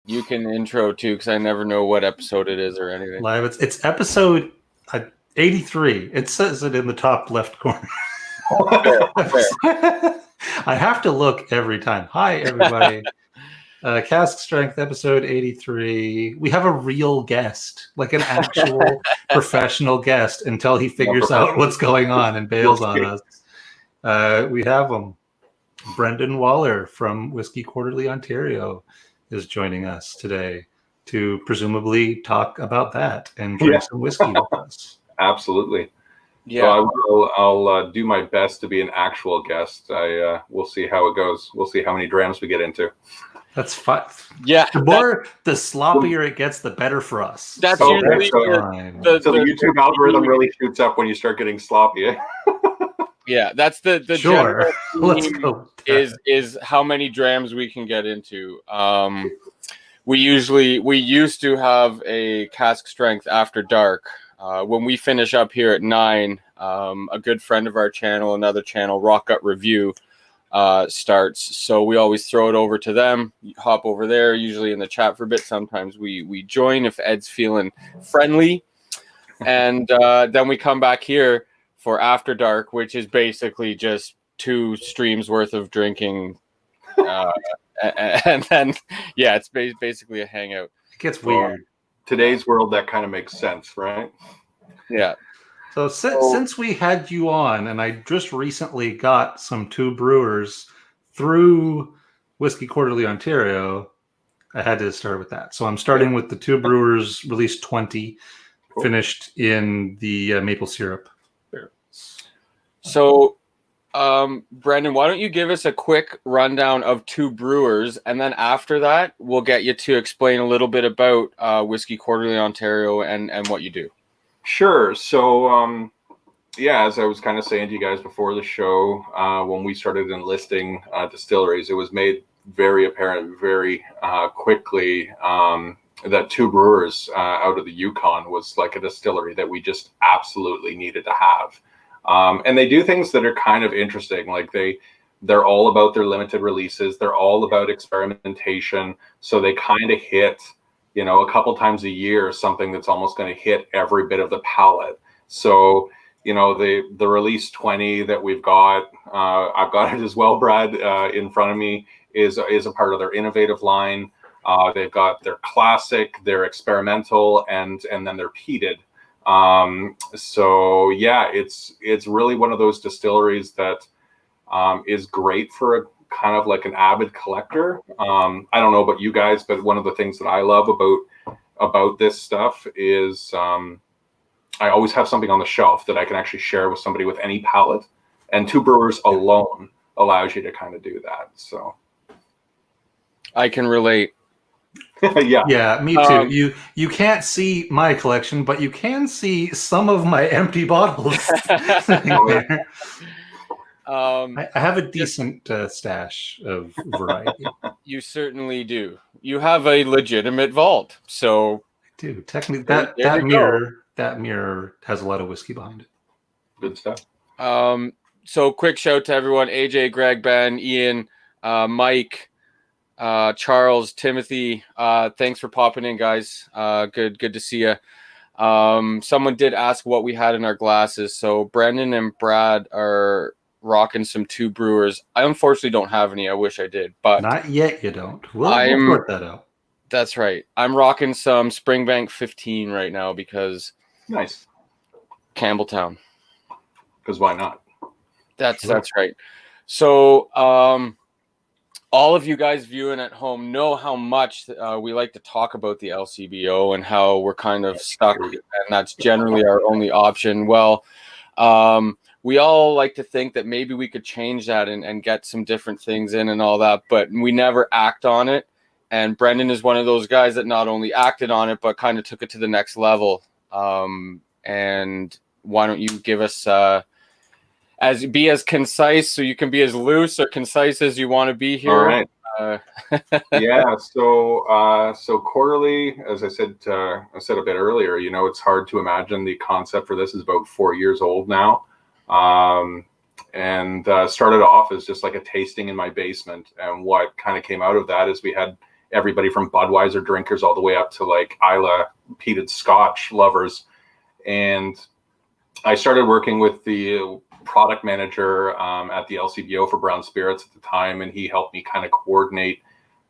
You can intro too, because I never know what episode it is or anything. Live. It's episode 83. It says it in the top left corner. I have to look every time. Hi, everybody. Cask Strength, episode 83. We have a real guest, like an actual professional guest, until he figures out what's going on and bails on us. We have him. Brendan Waller from Whiskey Quarterly, Ontario, is joining us today to presumably talk about that and drink some whiskey with us. Absolutely. Yeah. So I'll do my best to be an actual guest. We'll see how it goes. We'll see how many drams we get into. That's fun. Yeah. The sloppier it gets, the better for us. That's so usually the YouTube algorithm really shoots up when you start getting sloppy. Yeah, that's the sure. Let's go. Is how many drams we can get into. We used to have a cask strength after dark. When we finish up here at 9, a good friend of our channel, another channel, Rock Gut Review, starts. So we always throw it over to them, hop over there, usually in the chat for a bit. Sometimes we join if Ed's feeling friendly. And then we come back here for After Dark, which is basically just 2 streams worth of drinking. And then, yeah, it's basically a hangout. It gets weird. Today's world, that kind of makes sense, right? Yeah. So since we had you on, and I just recently got some 2 brewers through Whiskey Quarterly Ontario, I had to start with that. So I'm starting with the 2 brewers, released 20, finished in the maple syrup. So, Brendan, why don't you give us a quick rundown of 2 brewers, and then after that, we'll get you to explain a little bit about Whiskey Quarterly Ontario and what you do. Sure. So, as I was kind of saying to you guys before the show, when we started enlisting distilleries, it was made very apparent very quickly that 2 brewers out of the Yukon was like a distillery that we just absolutely needed to have. And they do things that are kind of interesting. Like they're all about their limited releases. They're all about experimentation. So they kind of hit, a couple times a year, something that's almost going to hit every bit of the palette. So, the release 20 that we've got, I've got it as well, Brad, in front of me, is a part of their innovative line. They've got their classic, their experimental, and then their peated. So yeah, it's really one of those distilleries that is great for a kind of like an avid collector. I don't know about you guys, but one of the things that I love about this stuff is I always have something on the shelf that I can actually share with somebody with any palate, and 2 brewers alone allows you to kind of do that. So I can relate. Yeah, me too. You can't see my collection, but you can see some of my empty bottles. I have a decent stash of variety. You certainly do. You have a legitimate vault, so dude, technically that mirror has a lot of whiskey behind it. Good stuff. So quick shout to everyone: AJ, Greg, Ben, Ian, Mike. Charles, Timothy, thanks for popping in, guys. Good to see you. Someone did ask what we had in our glasses. So Brendan and Brad are rocking some 2 brewers. I unfortunately don't have any. I wish I did, but not yet. You don't. We'll sort that out. That's right. I'm rocking some Springbank 15 right now because nice Campbelltown. Because why not? That's right. So all of you guys viewing at home know how much we like to talk about the LCBO and how we're kind of stuck, and that's generally our only option. Well, we all like to think that maybe we could change that and get some different things in and all that, but we never act on it. And Brendan is one of those guys that not only acted on it, but kind of took it to the next level. And why don't you give us be as concise, so you can be as loose or concise as you want to be here. All right. Yeah. So quarterly, as I said a bit earlier, it's hard to imagine the concept for this is about 4 years old now. And started off as just like a tasting in my basement. And what kind of came out of that is we had everybody from Budweiser drinkers all the way up to like Isla peated Scotch lovers. And I started working with the product manager at the LCBO for Brown Spirits at the time, and he helped me kind of coordinate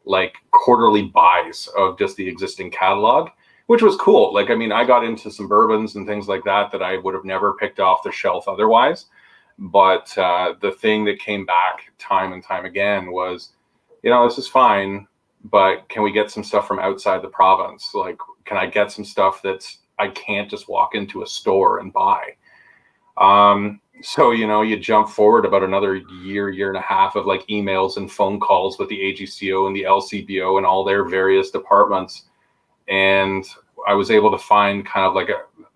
like quarterly buys of just the existing catalog, which was cool. Like, I mean, I got into some bourbons and things like that I would have never picked off the shelf otherwise. But the thing that came back time and time again was, this is fine, but can we get some stuff from outside the province? Like, can I get some stuff that's I can't just walk into a store and buy? So, you jump forward about another year and a half of like emails and phone calls with the AGCO and the LCBO and all their various departments. And I was able to find kind of like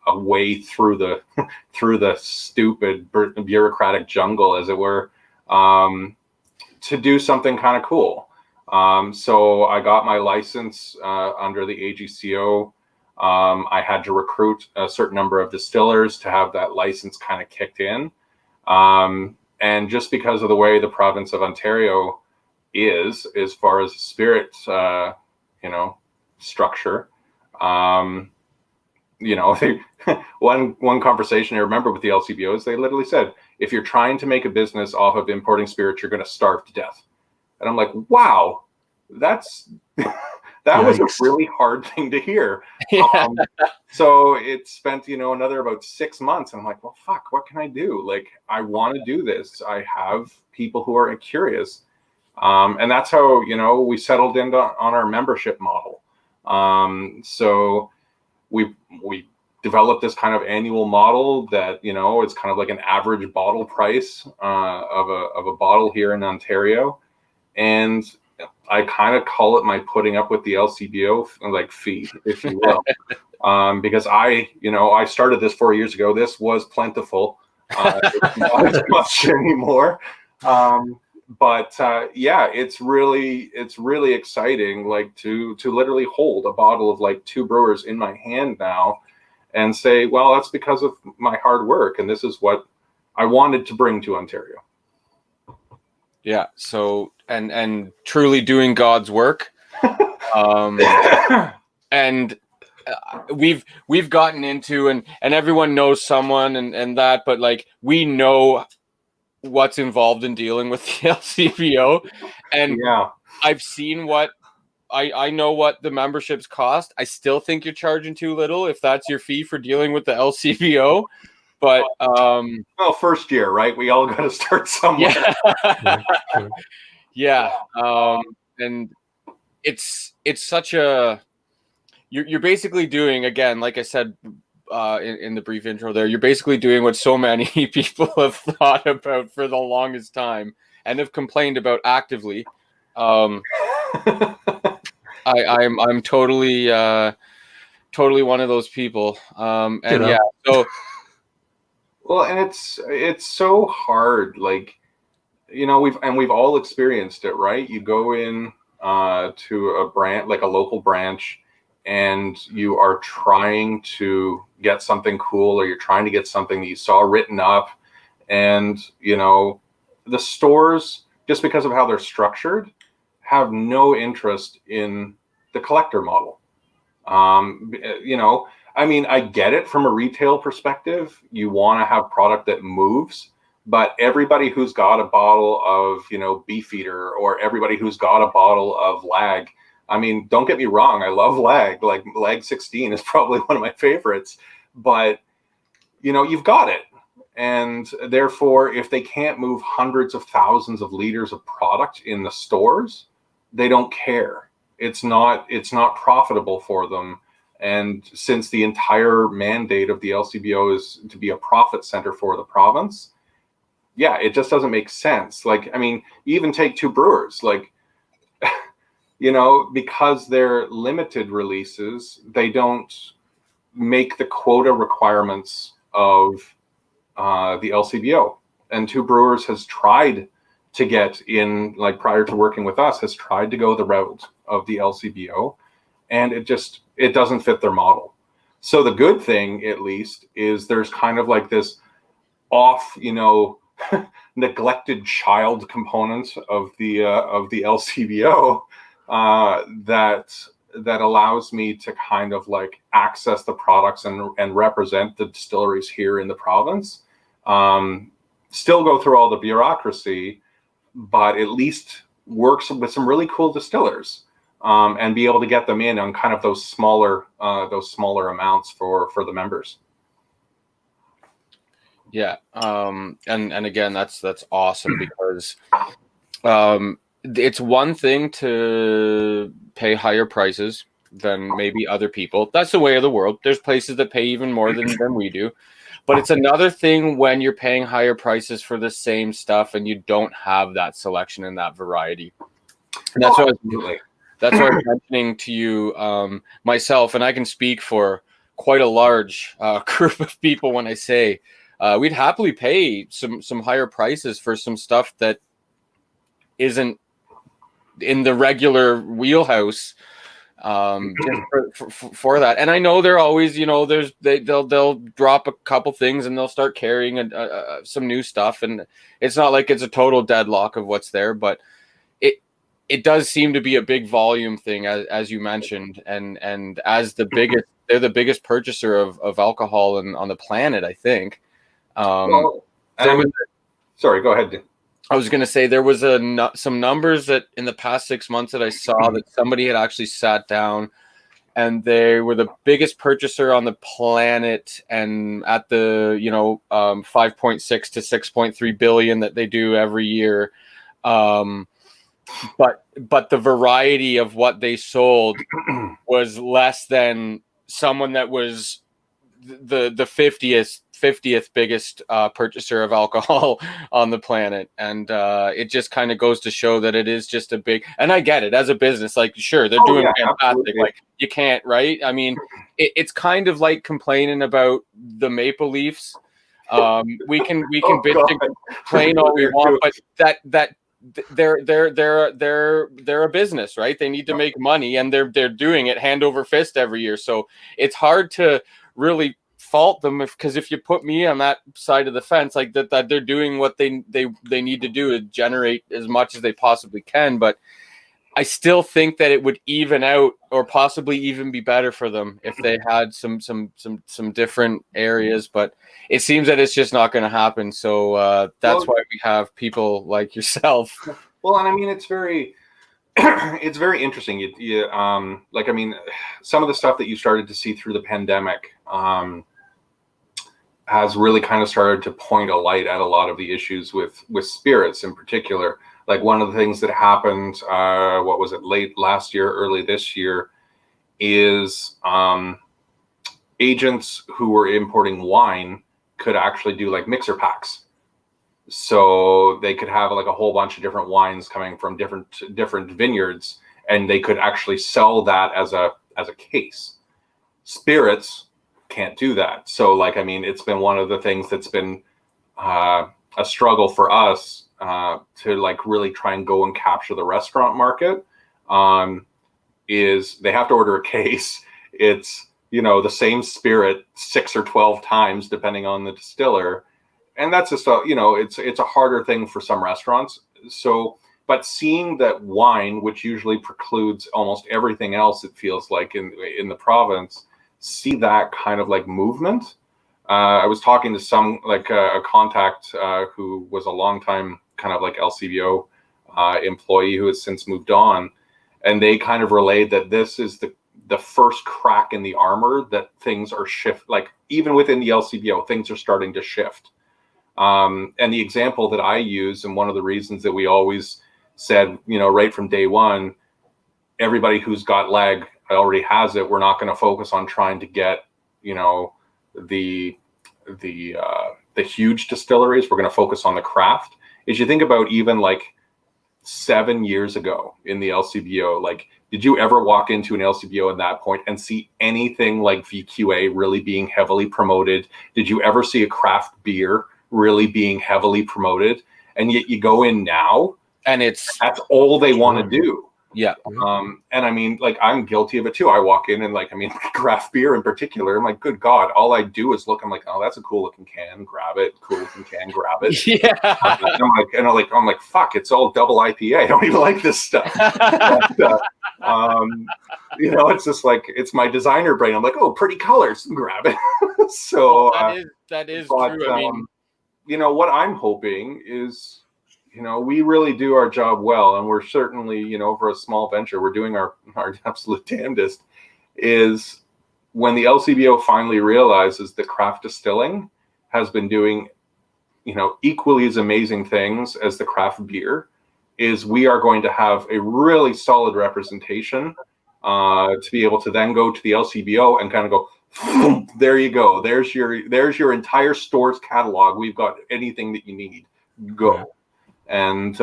a way through the stupid bureaucratic jungle, as it were, to do something kind of cool. So I got my license under the AGCO. I had to recruit a certain number of distillers to have that license kind of kicked in. And just because of the way the province of Ontario is, as far as spirit, structure, one conversation I remember with the LCBO is they literally said, if you're trying to make a business off of importing spirits, you're going to starve to death. And I'm like, wow, that was a really hard thing to hear. Yeah. So it spent, another about 6 months. And I'm like, well, fuck, what can I do? Like, I want to do this. I have people who are curious. And that's how, we settled in on our membership model. So we developed this kind of annual model that, it's kind of like an average bottle price of a bottle here in Ontario. And I kind of call it my putting up with the LCBO like fee, if you will, because I started this 4 years ago. This was plentiful, it's not as much anymore. But it's really exciting, like to literally hold a bottle of like two brewers in my hand now, and say, well, that's because of my hard work, and this is what I wanted to bring to Ontario. Yeah. So, and truly doing God's work. And we've gotten into, and everyone knows someone and that, but like, we know what's involved in dealing with the LCBO. And I've seen what I know what the memberships cost. I still think you're charging too little if that's your fee for dealing with the LCBO. But well, first year, right? We all got to start somewhere. Yeah. And it's such a you're basically doing, again, like I said in the brief intro there, you're basically doing what so many people have thought about for the longest time and have complained about actively. I'm totally one of those people. So. Well, and it's so hard, like, we've all experienced it, right? You go in to a branch, like a local branch, and you are trying to get something cool, or you're trying to get something that you saw written up, and the stores, just because of how they're structured, have no interest in the collector model. I mean, I get it from a retail perspective. You want to have product that moves, but everybody who's got a bottle of, Beefeater, or everybody who's got a bottle of Lag, I mean, don't get me wrong, I love Lag. Like, Lag 16 is probably one of my favorites, but, you've got it. And therefore, if they can't move hundreds of thousands of liters of product in the stores, they don't care. It's not profitable for them. And since the entire mandate of the LCBO is to be a profit center for the province, it just doesn't make sense. Like, I mean, even take two brewers, like, because they're limited releases, they don't make the quota requirements of the LCBO. And two brewers has tried to get in, like, prior to working with us, has tried to go the route of the LCBO, and it doesn't fit their model. So the good thing, at least, is there's kind of like this off, neglected child component of the LCBO that allows me to kind of like access the products and represent the distilleries here in the province. Still go through all the bureaucracy, but at least works with some really cool distillers, and be able to get them in on kind of those smaller amounts for the members. Yeah. And again, that's awesome, because it's one thing to pay higher prices than maybe other people. That's the way of the world. There's places that pay even more than we do. But it's another thing when you're paying higher prices for the same stuff and you don't have that selection and that variety. And that's what I was mentioning to you myself, and I can speak for quite a large group of people when I say we'd happily pay some higher prices for some stuff that isn't in the regular wheelhouse, for that. And I know they're always, they'll drop a couple things and they'll start carrying some new stuff, and it's not like it's a total deadlock of what's there, but it does seem to be a big volume thing, as you mentioned, and as they're the biggest purchaser of alcohol on the planet, I think. Sorry, go ahead. I was going to say there was some numbers that in the past 6 months that I saw that somebody had actually sat down, and they were the biggest purchaser on the planet, and at the 5.6 to 6.3 billion that they do every year. But the variety of what they sold was less than someone that was the 50th biggest purchaser of alcohol on the planet. And it just kind of goes to show that it is just a big, and I get it as a business, like, sure, they're doing fantastic. Absolutely. Like, you can't, right? I mean, it's kind of like complaining about the Maple Leafs. We can bitch and complain all we want, but that they're a business, right? They need to make money, and they're doing it hand over fist every year. So it's hard to really fault them, because if you put me on that side of the fence, like that they're doing what they need to do to generate as much as they possibly can. But I still think that it would even out, or possibly even be better for them if they had some different areas. But it seems that it's just not going to happen. So that's why we have people like yourself. Well, and I mean, it's very it's very interesting. You like, I mean, some of the stuff that you started to see through the pandemic has really kind of started to point a light at a lot of the issues with spirits in particular. Like, one of the things that happened, what was it, late last year, early this year, is agents who were importing wine could actually do like mixer packs. So they could have like a whole bunch of different wines coming from different vineyards, and they could actually sell that as a case. Spirits can't do that. So, like, I mean, it's been one of the things that's been a struggle for us to like really try and go and capture the restaurant market. Is they have to order a case. It's, the same spirit 6 or 12 times depending on the distiller, and that's just it's a harder thing for some restaurants. So, but seeing that wine, which usually precludes almost everything else, it feels like in the province, see that kind of like movement. I was talking to some like a contact who was a long time kind of like LCBO employee who has since moved on, and they kind of relayed that this is the first crack in the armor that things are like even within the LCBO, things are starting to shift. And the example that I use, and one of the reasons that we always said, right from day one, everybody who's got leg already has it. We're not going to focus on trying to get, the huge distilleries. We're going to focus on the craft. Is you think about even like 7 years ago in the LCBO, like, did you ever walk into an LCBO at that point and see anything like VQA really being heavily promoted? Did you ever see a craft beer really being heavily promoted? And yet you go in now, and that's all they want to do. Yeah. And I mean, like, I'm guilty of it too. I walk in and, like, I mean, craft beer in particular, I'm like, good God, all I do is look, I'm like, oh, that's a cool looking can, grab it. Cool looking can, grab it. Yeah. I'm like, fuck, it's all double IPA. I don't even like this stuff. But, you know, it's just like, it's my designer brain. I'm like, oh, pretty colors, grab it. So that is but, true. I mean, you know, what I'm hoping is, you know, we really do our job well, and we're certainly, you know, for a small venture, we're doing our absolute damnedest, is when the LCBO finally realizes that craft distilling has been doing, you know, equally as amazing things as the craft beer, is we are going to have a really solid representation to be able to then go to the LCBO and kind of go, there you go. There's your entire store's catalog. We've got anything that you need. Go. Yeah. And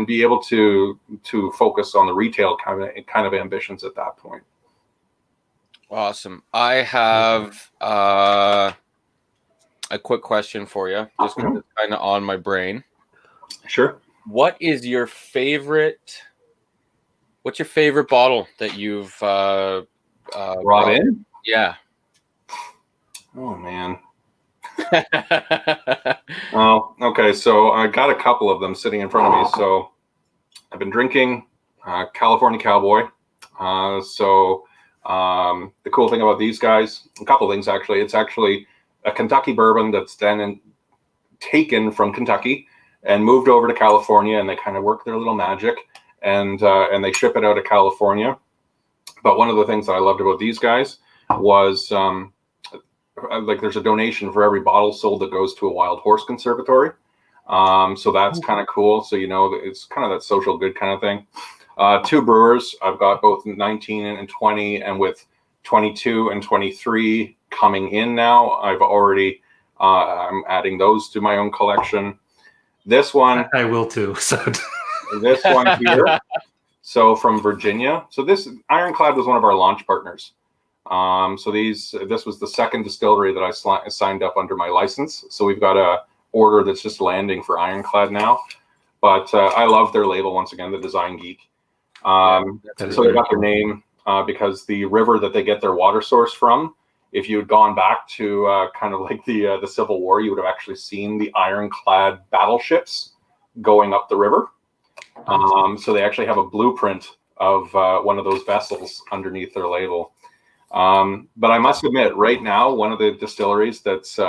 be able to focus on the retail kind of ambitions at that point. Awesome. I have a quick question for you, just because it's kind of on my brain. Sure. What's your favorite bottle that you've brought in? Yeah. Oh man. Oh, okay. So I got a couple of them sitting in front of me. So I've been drinking California Cowboy. The cool thing about these guys, a couple things actually. It's actually a Kentucky bourbon that's then taken from Kentucky and moved over to California, and they kind of work their little magic, and they ship it out of California. But one of the things that I loved about these guys was like, there's a donation for every bottle sold that goes to a wild horse conservatory. So that's kind of cool. So, you know, it's kind of that social good kind of thing. Two brewers, I've got both 19 and 20, and with 22 and 23 coming in now, I've already, I'm adding those to my own collection. This one, I will too. So this one here. So from Virginia. So this Ironclad was one of our launch partners. So this was the second distillery that I signed up under my license. So we've got a order that's just landing for Ironclad now. But I love their label once again, the Design Geek. So they got their name because the river that they get their water source from, if you had gone back to kind of like the Civil War, you would have actually seen the ironclad battleships going up the river. So they actually have a blueprint of one of those vessels underneath their label. But I must admit, right now, one of the distilleries that's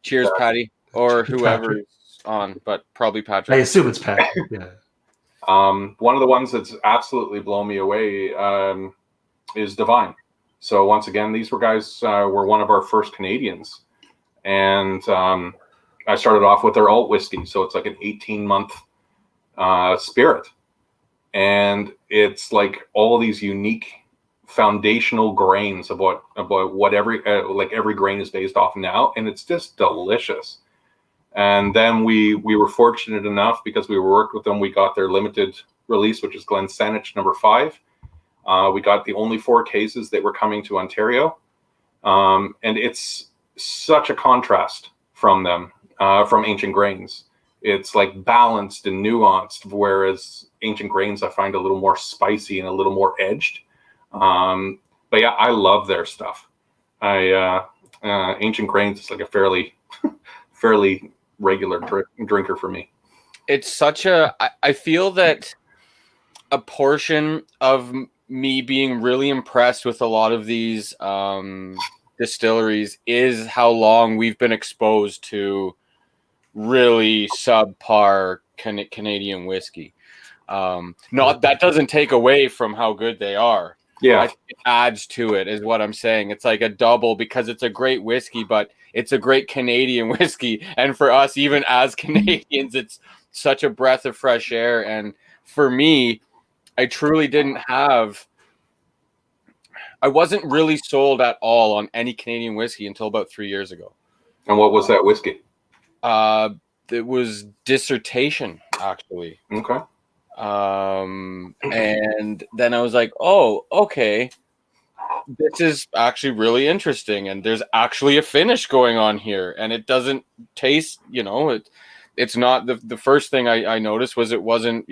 cheers, Patty, or whoever's on, but probably Patrick. I assume it's Patrick. Yeah. One of the ones that's absolutely blown me away is Divine. So once again, these guys were one of our first Canadians, and I started off with their alt whiskey. So it's like an 18-month spirit, and it's like all these unique foundational grains of what every grain is based off now, and it's just delicious. And then we were fortunate enough, because we worked with them, we got their limited release, which is Glensanich No. 5. We got the only 4 cases that were coming to Ontario, and it's such a contrast from them, from Ancient Grains. It's like balanced and nuanced, whereas Ancient Grains I find a little more spicy and a little more edged. But yeah, I love their stuff. Ancient Grains is like a fairly regular drinker for me. It's such I feel that a portion of me being really impressed with a lot of these distilleries is how long we've been exposed to really subpar Canadian whiskey. Not that doesn't take away from how good they are. Yeah, it adds to it, is what I'm saying. It's like a double, because it's a great whiskey, but it's a great Canadian whiskey. And for us, even as Canadians, it's such a breath of fresh air. And for me, I wasn't really sold at all on any Canadian whiskey until about 3 years ago. And what was that whiskey? It was Dissertation, actually. Okay. And then I was like, oh, okay, this is actually really interesting, and there's actually a finish going on here, and it doesn't taste, it's not the first thing I noticed was it wasn't,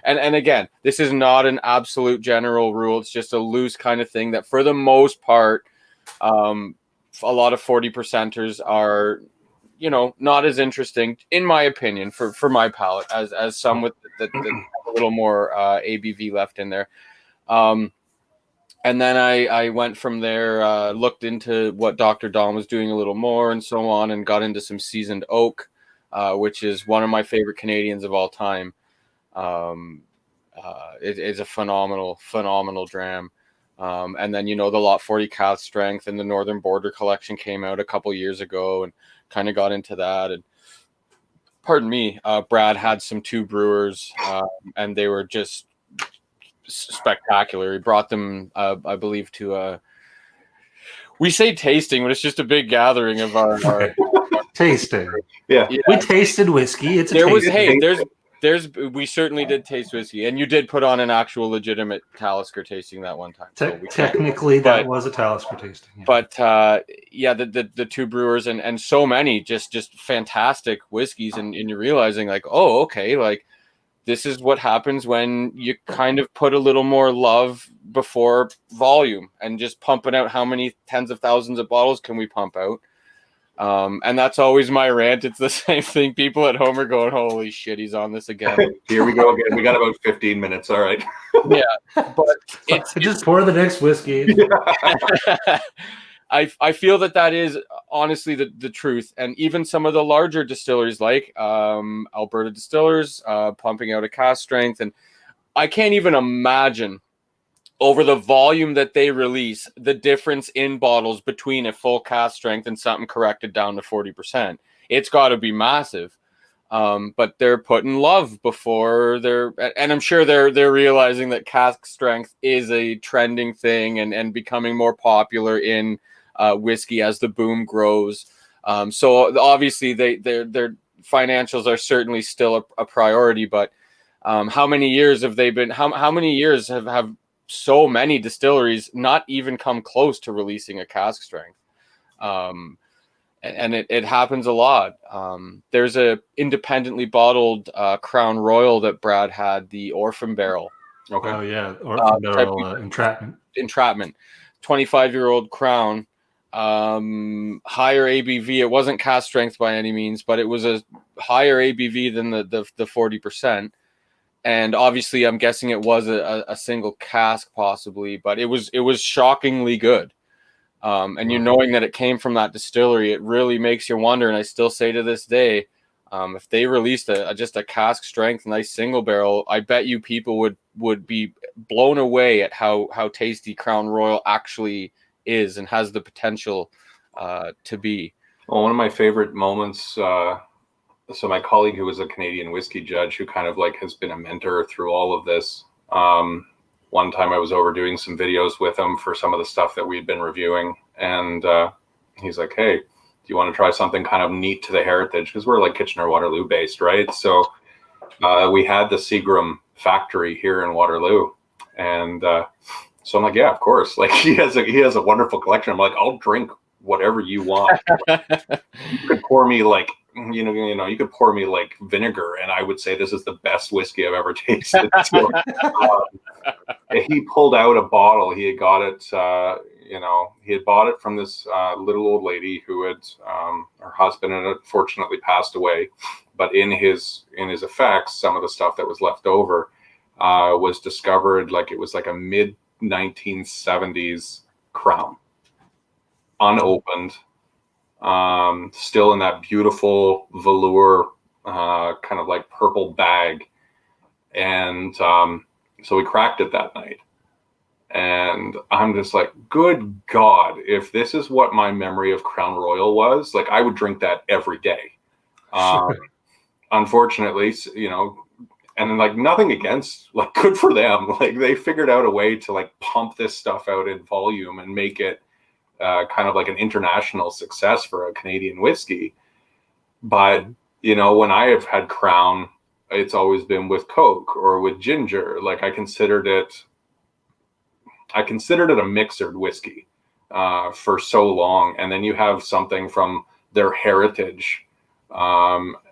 and again, this is not an absolute general rule. It's just a loose kind of thing that for the most part, a lot of 40 percenters are, not as interesting, in my opinion, for my palate, as some with that have a little more ABV left in there. And then I went from there, looked into what Dr. Don was doing a little more and so on, and got into some seasoned oak, which is one of my favorite Canadians of all time. It's a phenomenal dram. And then, the Lot 40 cask strength and the Northern Border collection came out a couple years ago, and kind of got into that. And pardon me, Brad had some two brewers, and they were just spectacular. He brought them, I believe, to we say tasting, but it's just a big gathering of our tasting. Yeah, we tasted whiskey. It's we certainly did taste whiskey, and you did put on an actual legitimate Talisker tasting that one time. Technically, that was a Talisker tasting. Yeah. But the two brewers and so many just fantastic whiskeys, and you're realizing like, oh, okay, like this is what happens when you kind of put a little more love before volume, and just pumping out how many tens of thousands of bottles can we pump out. And that's always my rant. It's the same thing. People at home are going, holy shit, he's on this again. Here we go again. We got about 15 minutes. All right. Yeah. But it's just pour the next whiskey. Yeah. I feel that is honestly the truth. And even some of the larger distilleries like Alberta Distillers pumping out a cask strength. And I can't even imagine over the volume that they release, the difference in bottles between a full cask strength and something corrected down to 40%. It's got to be massive. But they're putting love before and I'm sure they're realizing that cask strength is a trending thing and becoming more popular in whiskey as the boom grows. So obviously their financials are certainly still a priority, but how many years have they been, how many years have so many distilleries not even come close to releasing a cask strength? And it happens a lot. There's a independently bottled Crown Royal that Brad had, the Orphan Barrel. Okay. Oh yeah, Orphan Barrel Entrapment. 25-year-old Crown, higher ABV. It wasn't cask strength by any means, but it was a higher ABV than the 40%. And obviously, I'm guessing it was a single cask, possibly, but it was shockingly good. And knowing that it came from that distillery, it really makes you wonder. And I still say to this day, if they released just a cask strength, nice single barrel, I bet you people would be blown away at how tasty Crown Royal actually is and has the potential to be. Well, one of my favorite moments. So my colleague, who was a Canadian whiskey judge, who kind of like has been a mentor through all of this. One time I was over doing some videos with him for some of the stuff that we'd been reviewing. And he's like, hey, do you want to try something kind of neat to the heritage? Because we're like Kitchener-Waterloo based, right? So we had the Seagram factory here in Waterloo. And so I'm like, yeah, of course. Like he has a wonderful collection. I'm like, I'll drink whatever you want. You could pour me like, you could pour me like vinegar and I would say this is the best whiskey I've ever tasted. So, he pulled out a bottle. He had got it, he had bought it from this little old lady who had, her husband had unfortunately passed away. But in his effects, some of the stuff that was left over was discovered, like it was like a mid 1970s Crown, unopened. Still in that beautiful velour, kind of like purple bag. And so we cracked it that night. And I'm just like, good God, if this is what my memory of Crown Royal was, like I would drink that every day. Unfortunately, and then like nothing against, like good for them. Like they figured out a way to like pump this stuff out in volume and make it kind of like an international success for a Canadian whiskey. But, when I have had Crown, it's always been with Coke or with ginger. Like I considered it a mixered whiskey for so long. And then you have something from their heritage.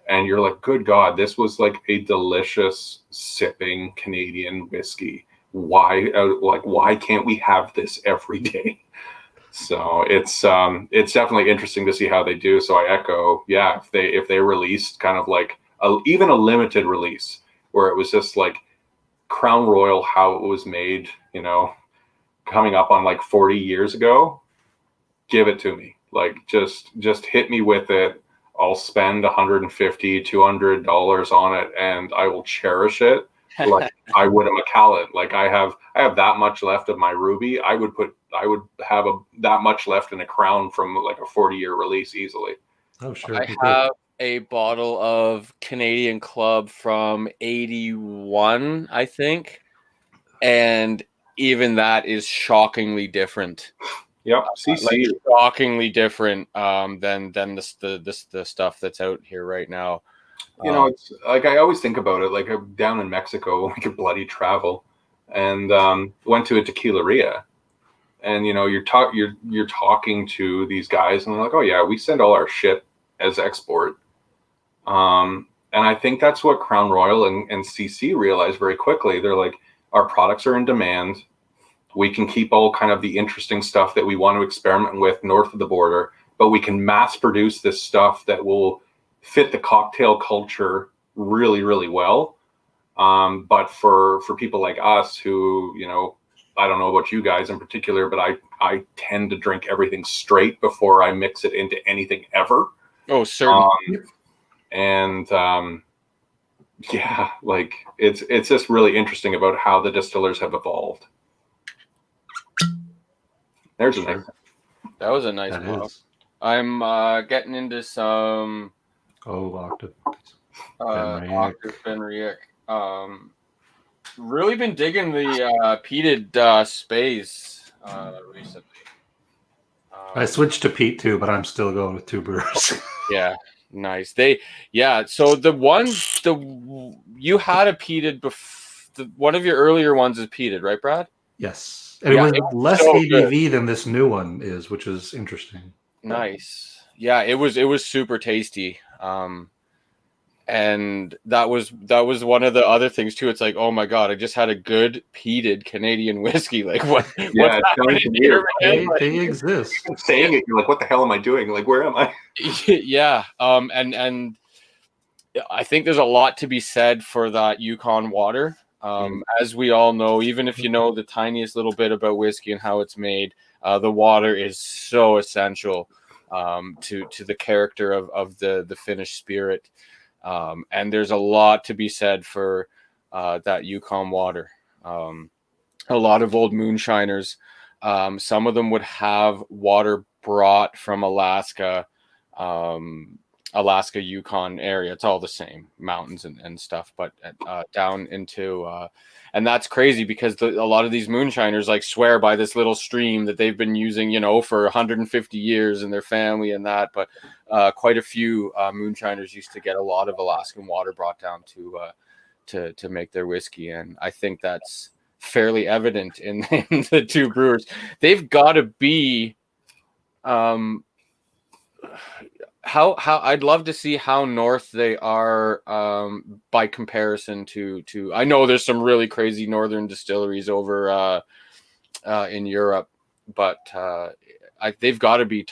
and you're like, good God, this was like a delicious sipping Canadian whiskey. Why can't we have this every day? So it's definitely interesting to see how they do. So I echo, yeah, if they released kind of like even a limited release where it was just like Crown Royal, how it was made, coming up on like 40 years ago, give it to me. Like just hit me with it. I'll spend $150, $200 on it, and I will cherish it like I would a Macallan. Like I have that much left of my Ruby. I would have that much left in a Crown from like a 40-year release easily. Oh, sure. I have a bottle of Canadian Club from 81, I think. And even that is shockingly different. Yep, CC. Shockingly different than the stuff that's out here right now. It's like I always think about it. Like I'm down in Mexico, we could bloody travel, and went to a tequileria, and you're talking to these guys, and they're like, oh yeah, we send all our shit as export. And I think that's what Crown Royal and CC realized very quickly. They're like, our products are in demand. We can keep all kind of the interesting stuff that we want to experiment with north of the border, but we can mass produce this stuff that will fit the cocktail culture really, really well. But for people like us who, I don't know about you guys in particular, but I tend to drink everything straight before I mix it into anything ever. Oh, certainly. Yeah, like it's just really interesting about how the distillers have evolved. There's a nice. That was a nice one. I'm getting into some Octave Benriach. Really been digging the peated space recently. I switched to peat too, but I'm still going with Two Brewers. Yeah, nice. So you had a peated one of your earlier ones is peated, right, Brad? Yes. And it was less so ABV good than this new one is, which is interesting. Nice. Yeah, it was super tasty. And that was one of the other things too. It's like, oh my God, I just had a good peated Canadian whiskey. Like what? Yeah, they exist. Saying it, you're like, what the hell am I doing? Like, where am I? Yeah. And I think there's a lot to be said for that Yukon water. As we all know, even if you know the tiniest little bit about whiskey and how it's made, the water is so essential to the character of the finished spirit. And there's a lot to be said for that Yukon water. A lot of old moonshiners, some of them would have water brought from Alaska, Yukon area. It's all the same mountains and stuff, but down into and that's crazy because a lot of these moonshiners like swear by this little stream that they've been using, for 150 years in their family and that. But quite a few moonshiners used to get a lot of Alaskan water brought down to make their whiskey, and I think that's fairly evident in the Two Brewers. They've got to be. How I'd love to see how north they are by comparison to I know there's some really crazy northern distilleries over in Europe, but they've got to be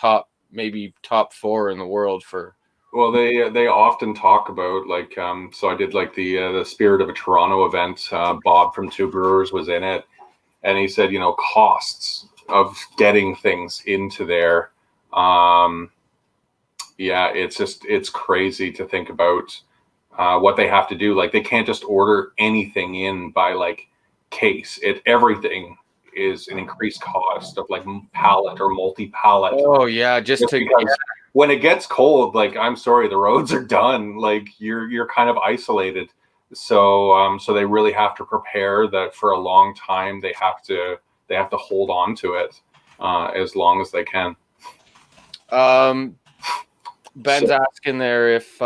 maybe top 4 in the world for. Well, they often talk about like so I did like the Spirit of a Toronto event. Bob from Two Brewers was in it, and he said costs of getting things into there. Yeah, it's crazy to think about what they have to do. Like they can't just order anything in by like case. Everything is an increased cost of like pallet or multi-pallet. Oh yeah, just because when it gets cold, like I'm sorry, the roads are done. Like you're kind of isolated. So they really have to prepare that for a long time. They have to hold on to it as long as they can. Ben's asking there if,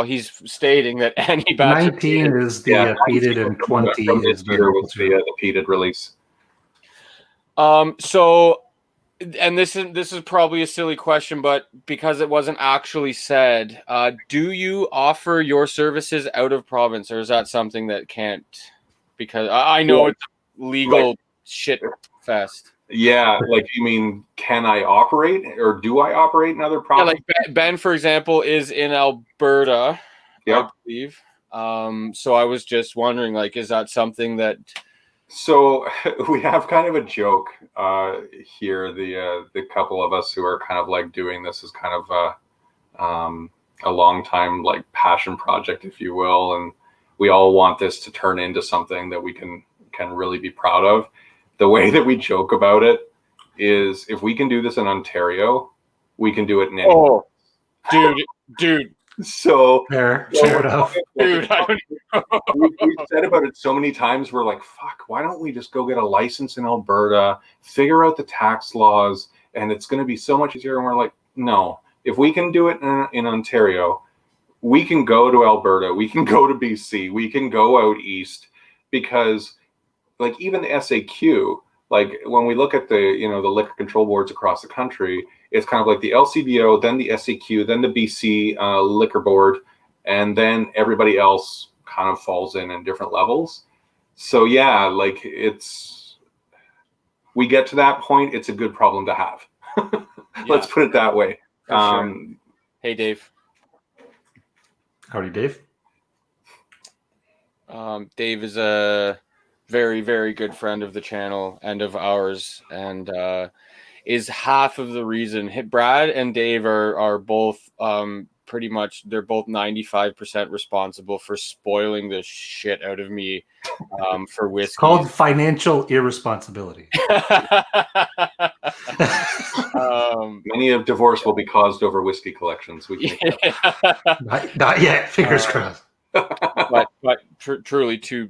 he's stating that any batch 19 is the peated and 20 is the peated release. So and this is probably a silly question, but because it wasn't actually said, do you offer your services out of province, or is that something that can't? Because I know it's legal shit fest. Yeah, like you mean, can I operate or do I operate in other provinces? Yeah, like Ben, for example, is in Alberta, I believe. So I was just wondering, like, is that something that? So we have kind of a joke here. The couple of us who are kind of like doing this is kind of a long time like passion project, if you will, and we all want this to turn into something that we can really be proud of. The way that we joke about it is, if we can do this in Ontario, we can do it in any. Oh, dude. So, fair enough. Dude, we've said about it so many times. We're like, fuck, why don't we just go get a license in Alberta, figure out the tax laws, and it's going to be so much easier. And we're like, no, if we can do it in Ontario, we can go to Alberta, we can go to BC, we can go out east, because like even the SAQ, like when we look at the the liquor control boards across the country, it's kind of like the LCBO, then the SAQ, then the BC liquor board, and then everybody else kind of falls in different levels. So yeah, like we get to that point, it's a good problem to have. Let's put it that way. Sure. Hey, Dave. Howdy, Dave. Dave is a very, very good friend of the channel and of ours, and is half of the reason. Brad and Dave are both pretty much, they're both 95% responsible for spoiling the shit out of me for whiskey. It's called financial irresponsibility. Many of divorce will be caused over whiskey collections. Not yet. Fingers crossed. but truly two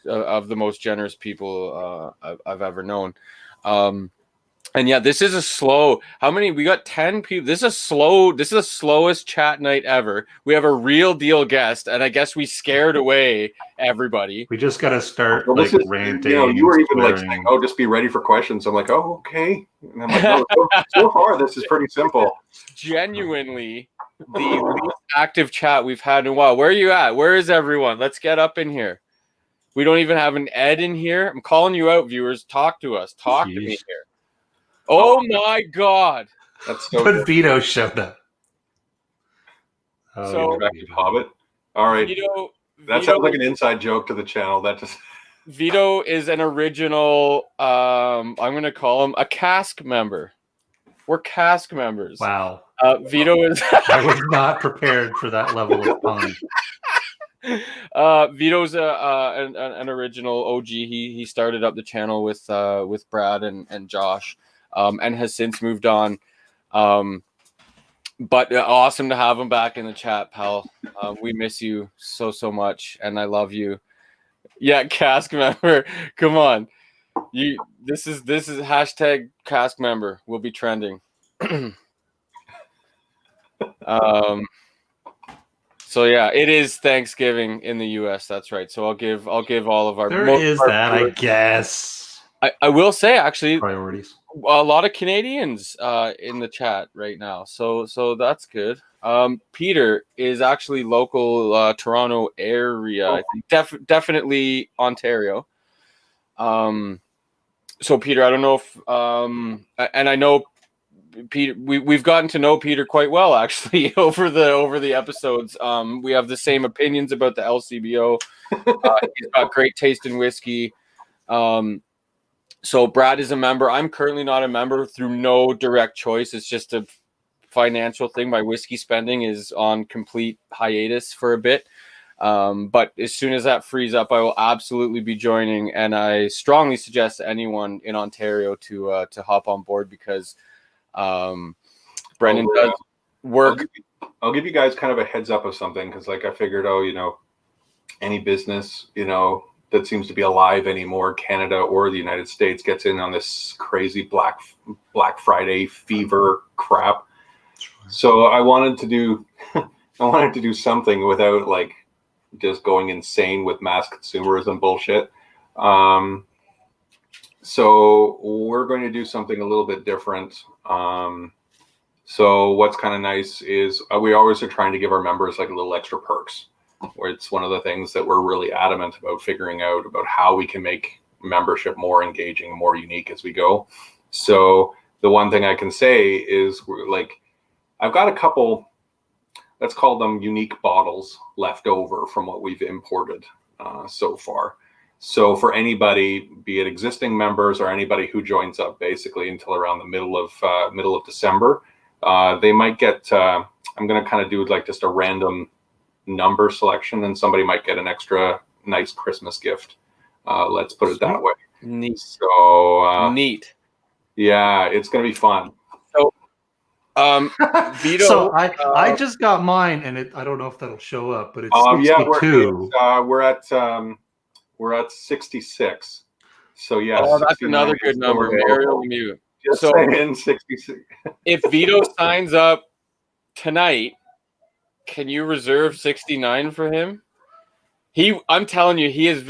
of the most generous people I've ever known. And yeah, this is a slow. How many? We got 10 people. This is the slowest chat night ever. We have a real deal guest, and I guess we scared away everybody. We just got to start ranting. You were even like saying, "Oh, just be ready for questions." I'm like, "Oh, okay." And I'm like, "No, so far this is pretty simple." Genuinely, the least active chat we've had in a while. Where are you at? Where is everyone? Let's get up in here. We don't even have an Ed in here. I'm calling you out, viewers. Talk to us. Talk to me here. Oh my God! That's so good. Vito showed up. So Hobbit. All right. That sounds like an inside joke to the channel. That just Vito is an original. I'm going to call him a cask member. We're cask members. Wow. Vito is. I was not prepared for that level of fun. Vito's an original OG. He started up the channel with Brad and Josh. And has since moved on. But awesome to have him back in the chat, pal. We miss you so much, and I love you. Yeah, cask member. Come on. This is hashtag cask member. We'll be trending. So yeah, it is Thanksgiving in the US. That's right. So I'll give all of our I guess. I will say, actually, priorities. A lot of Canadians in the chat right now, so that's good. Peter is actually local Toronto area. I think definitely Ontario. So Peter, I don't know if and I know Peter. We've gotten to know Peter quite well actually over the episodes. We have the same opinions about the LCBO. He's got great taste in whiskey. So Brad is a member. I'm currently not a member through no direct choice. It's just a financial thing. My whiskey spending is on complete hiatus for a bit. But as soon as that frees up, I will absolutely be joining. And I strongly suggest to anyone in Ontario to hop on board, because Brendan does work. I'll give you guys kind of a heads up of something, because like I figured, any business, that seems to be alive anymore, Canada or the United States, gets in on this crazy Black Friday fever crap. So I wanted to do something without like just going insane with mass consumerism bullshit. So we're going to do something a little bit different. So what's kind of nice is we always are trying to give our members like a little extra perks, where it's one of the things that we're really adamant about figuring out about how we can make membership more engaging, more unique as we go. So the one thing I can say is I've got a couple, let's call them unique bottles left over from what we've imported so far. So for anybody, be it existing members or anybody who joins up basically until around the middle of December, they might get, I'm going to kind of do like just a random number selection, and somebody might get an extra nice Christmas gift. Let's put it that way. Neat. So neat. Yeah, it's going to be fun. So, Vito. So I just got mine, and I don't know if that'll show up, but it's 62. We're at 66. So yeah. Oh, that's another good number. Mariel Lemieux. Just saying 66. If Vito signs up tonight, can you reserve 69 for him? I'm telling you, he is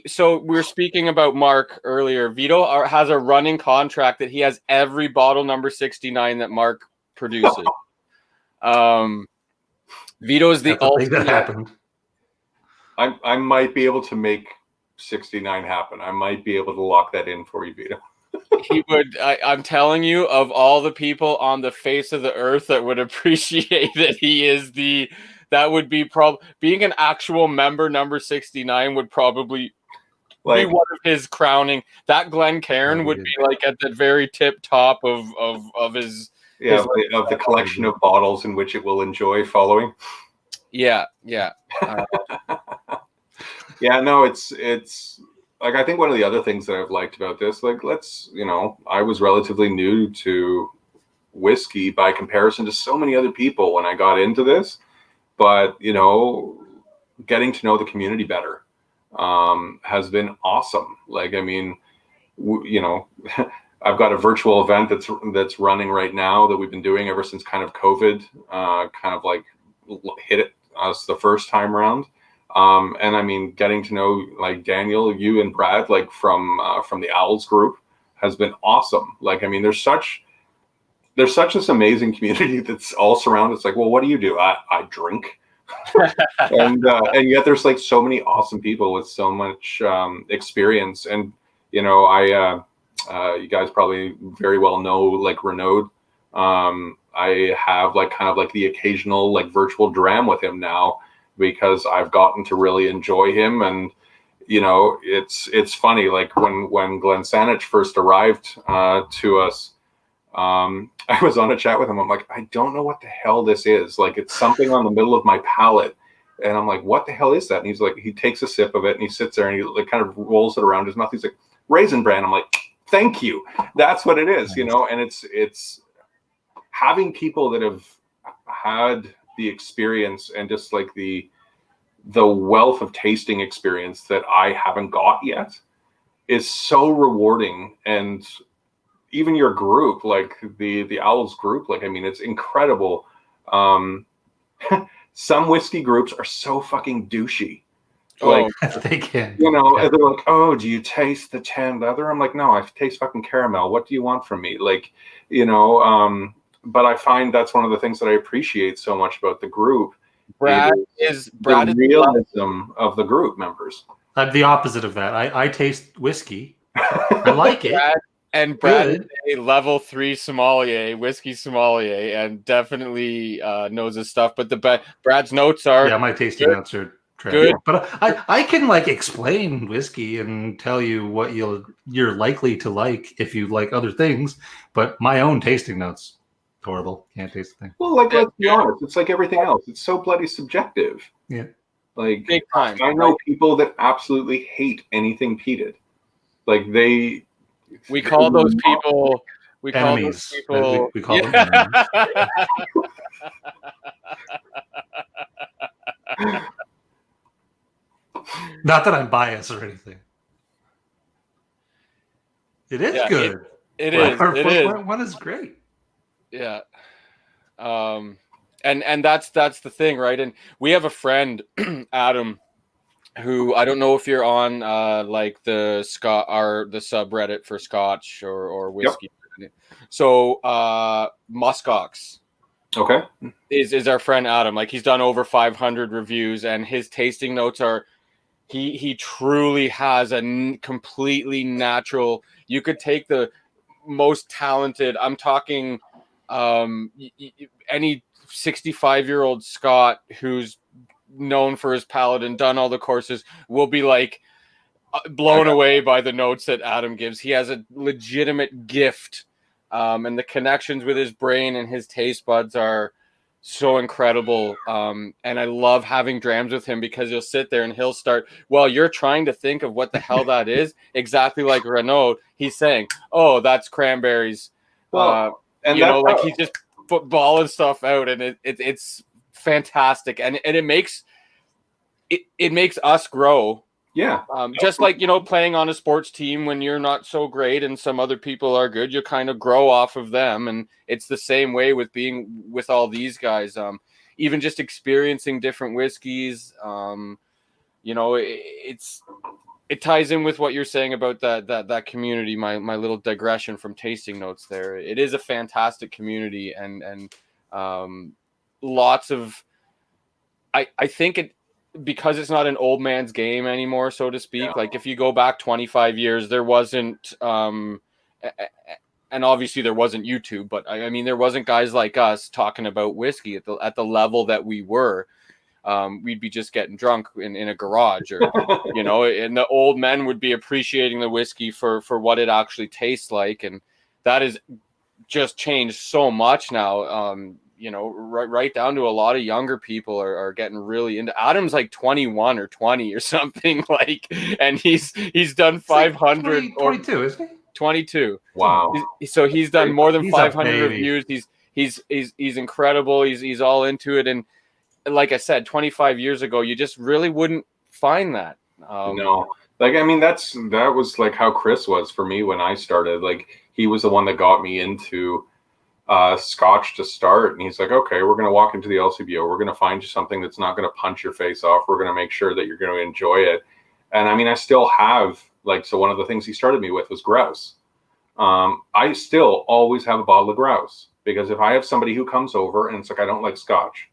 so we were speaking about Mark earlier. Vito has a running contract that he has every bottle number 69 that Mark produces. Vito is the ultimate. That happened. I might be able to make 69 happen. I might be able to lock that in for you, Vito. He would. I'm telling you, of all the people on the face of the earth that would appreciate that he is that would be being an actual member number 69 would probably be one of his crowning. That Glen Cairn would be like at the very tip top of his of the collection of bottles in which it will enjoy following. Yeah. Yeah, no, it's like, I think one of the other things that I've liked about this, like, I was relatively new to whiskey by comparison to so many other people when I got into this, but, getting to know the community better has been awesome. Like, I mean, I've got a virtual event that's running right now that we've been doing ever since kind of COVID kind of like hit us the first time around. And I mean, getting to know like Daniel, you and Brad, like from the Owls group has been awesome. Like, I mean, there's such this amazing community that's all surrounded. It's like, well, what do you do? I drink. and yet there's like so many awesome people with so much experience. And, you guys probably very well know like Renaud. I have like kind of like the occasional like virtual dram with him now, because I've gotten to really enjoy him. And, it's funny, like when Glenn Sanich first arrived to us, I was on a chat with him. I'm like, I don't know what the hell this is. Like, it's something on the middle of my palate. And I'm like, what the hell is that? And he's like, he takes a sip of it and he sits there and he like kind of rolls it around his mouth. He's like, Raisin Bran. I'm like, thank you. That's what it is, and it's having people that have had the experience and just like the wealth of tasting experience that I haven't got yet is so rewarding. And even your group, like the Owls group, like, I mean, it's incredible. Some whiskey groups are so fucking douchey. Like, they can. They're like, oh, do you taste the tan leather? I'm like, no, I taste fucking caramel. What do you want from me? Like, but I find that's one of the things that I appreciate so much about the group. Brad is the realism of the group members. I'm the opposite of that. I taste whiskey. I like it. Brad is a level 3 whiskey sommelier, and definitely knows his stuff. But Brad's notes are my tasting notes are good. But I can like explain whiskey and tell you what you're likely to like if you like other things. But my own tasting notes, horrible. Can't taste the thing. Well, like, let's be honest. It's like everything else. It's so bloody subjective. Yeah. Like, big time. I know people that absolutely hate anything peated. Like, we call those people enemies. We call them enemies. Not that I'm biased or anything. It is good. It is. One is great. Yeah. And that's the thing, right? And we have a friend, Adam, who I don't know if you're on like the subreddit for Scotch or whiskey. Yep. So muskox. Okay. Is our friend Adam. Like, he's done over 500 reviews, and his tasting notes are, he truly has a completely natural, you could take the most talented, I'm talking any 65-year-old Scot who's known for his palate and done all the courses will be like blown away by the notes that Adam gives. He has a legitimate gift, and the connections with his brain and his taste buds are so incredible. And I love having drams with him, because he'll sit there and he'll start, well, you're trying to think of what the hell that is, exactly like Renaud. He's saying, oh, that's cranberries. Well, and like he's just footballing stuff out, and it's fantastic, and it makes us grow. Yeah. Just like, playing on a sports team, when you're not so great and some other people are good, you kind of grow off of them. And it's the same way with being with all these guys. Even just experiencing different whiskeys, it ties in with what you're saying about that community. My little digression from tasting notes there. It is a fantastic community, and lots of, I think it, because it's not an old man's game anymore, so to speak. Yeah. Like, if you go back 25 years, there wasn't, and obviously there wasn't YouTube, but I mean, there wasn't guys like us talking about whiskey at the level that we were. We'd be just getting drunk in a garage, or, and the old men would be appreciating the whiskey for what it actually tastes like. And that has just changed so much now. Right down to a lot of younger people are getting really into. Adam's like 21 or 20 or something, like, and he's done 500 like 22, isn't he? 22. Wow. So he's done more than 500 reviews. He's incredible. He's all into it. And like I said, 25 years ago, you just really wouldn't find that. No. Like, I mean, that was like how Chris was for me when I started. Like, he was the one that got me into Scotch to start, and he's like, okay, we're going to walk into the LCBO, we're going to find you something that's not going to punch your face off, we're going to make sure that you're going to enjoy it. And I mean, I still have, like, so one of the things he started me with was grouse. I still always have a bottle of grouse, because if I have somebody who comes over and it's like, I don't like Scotch,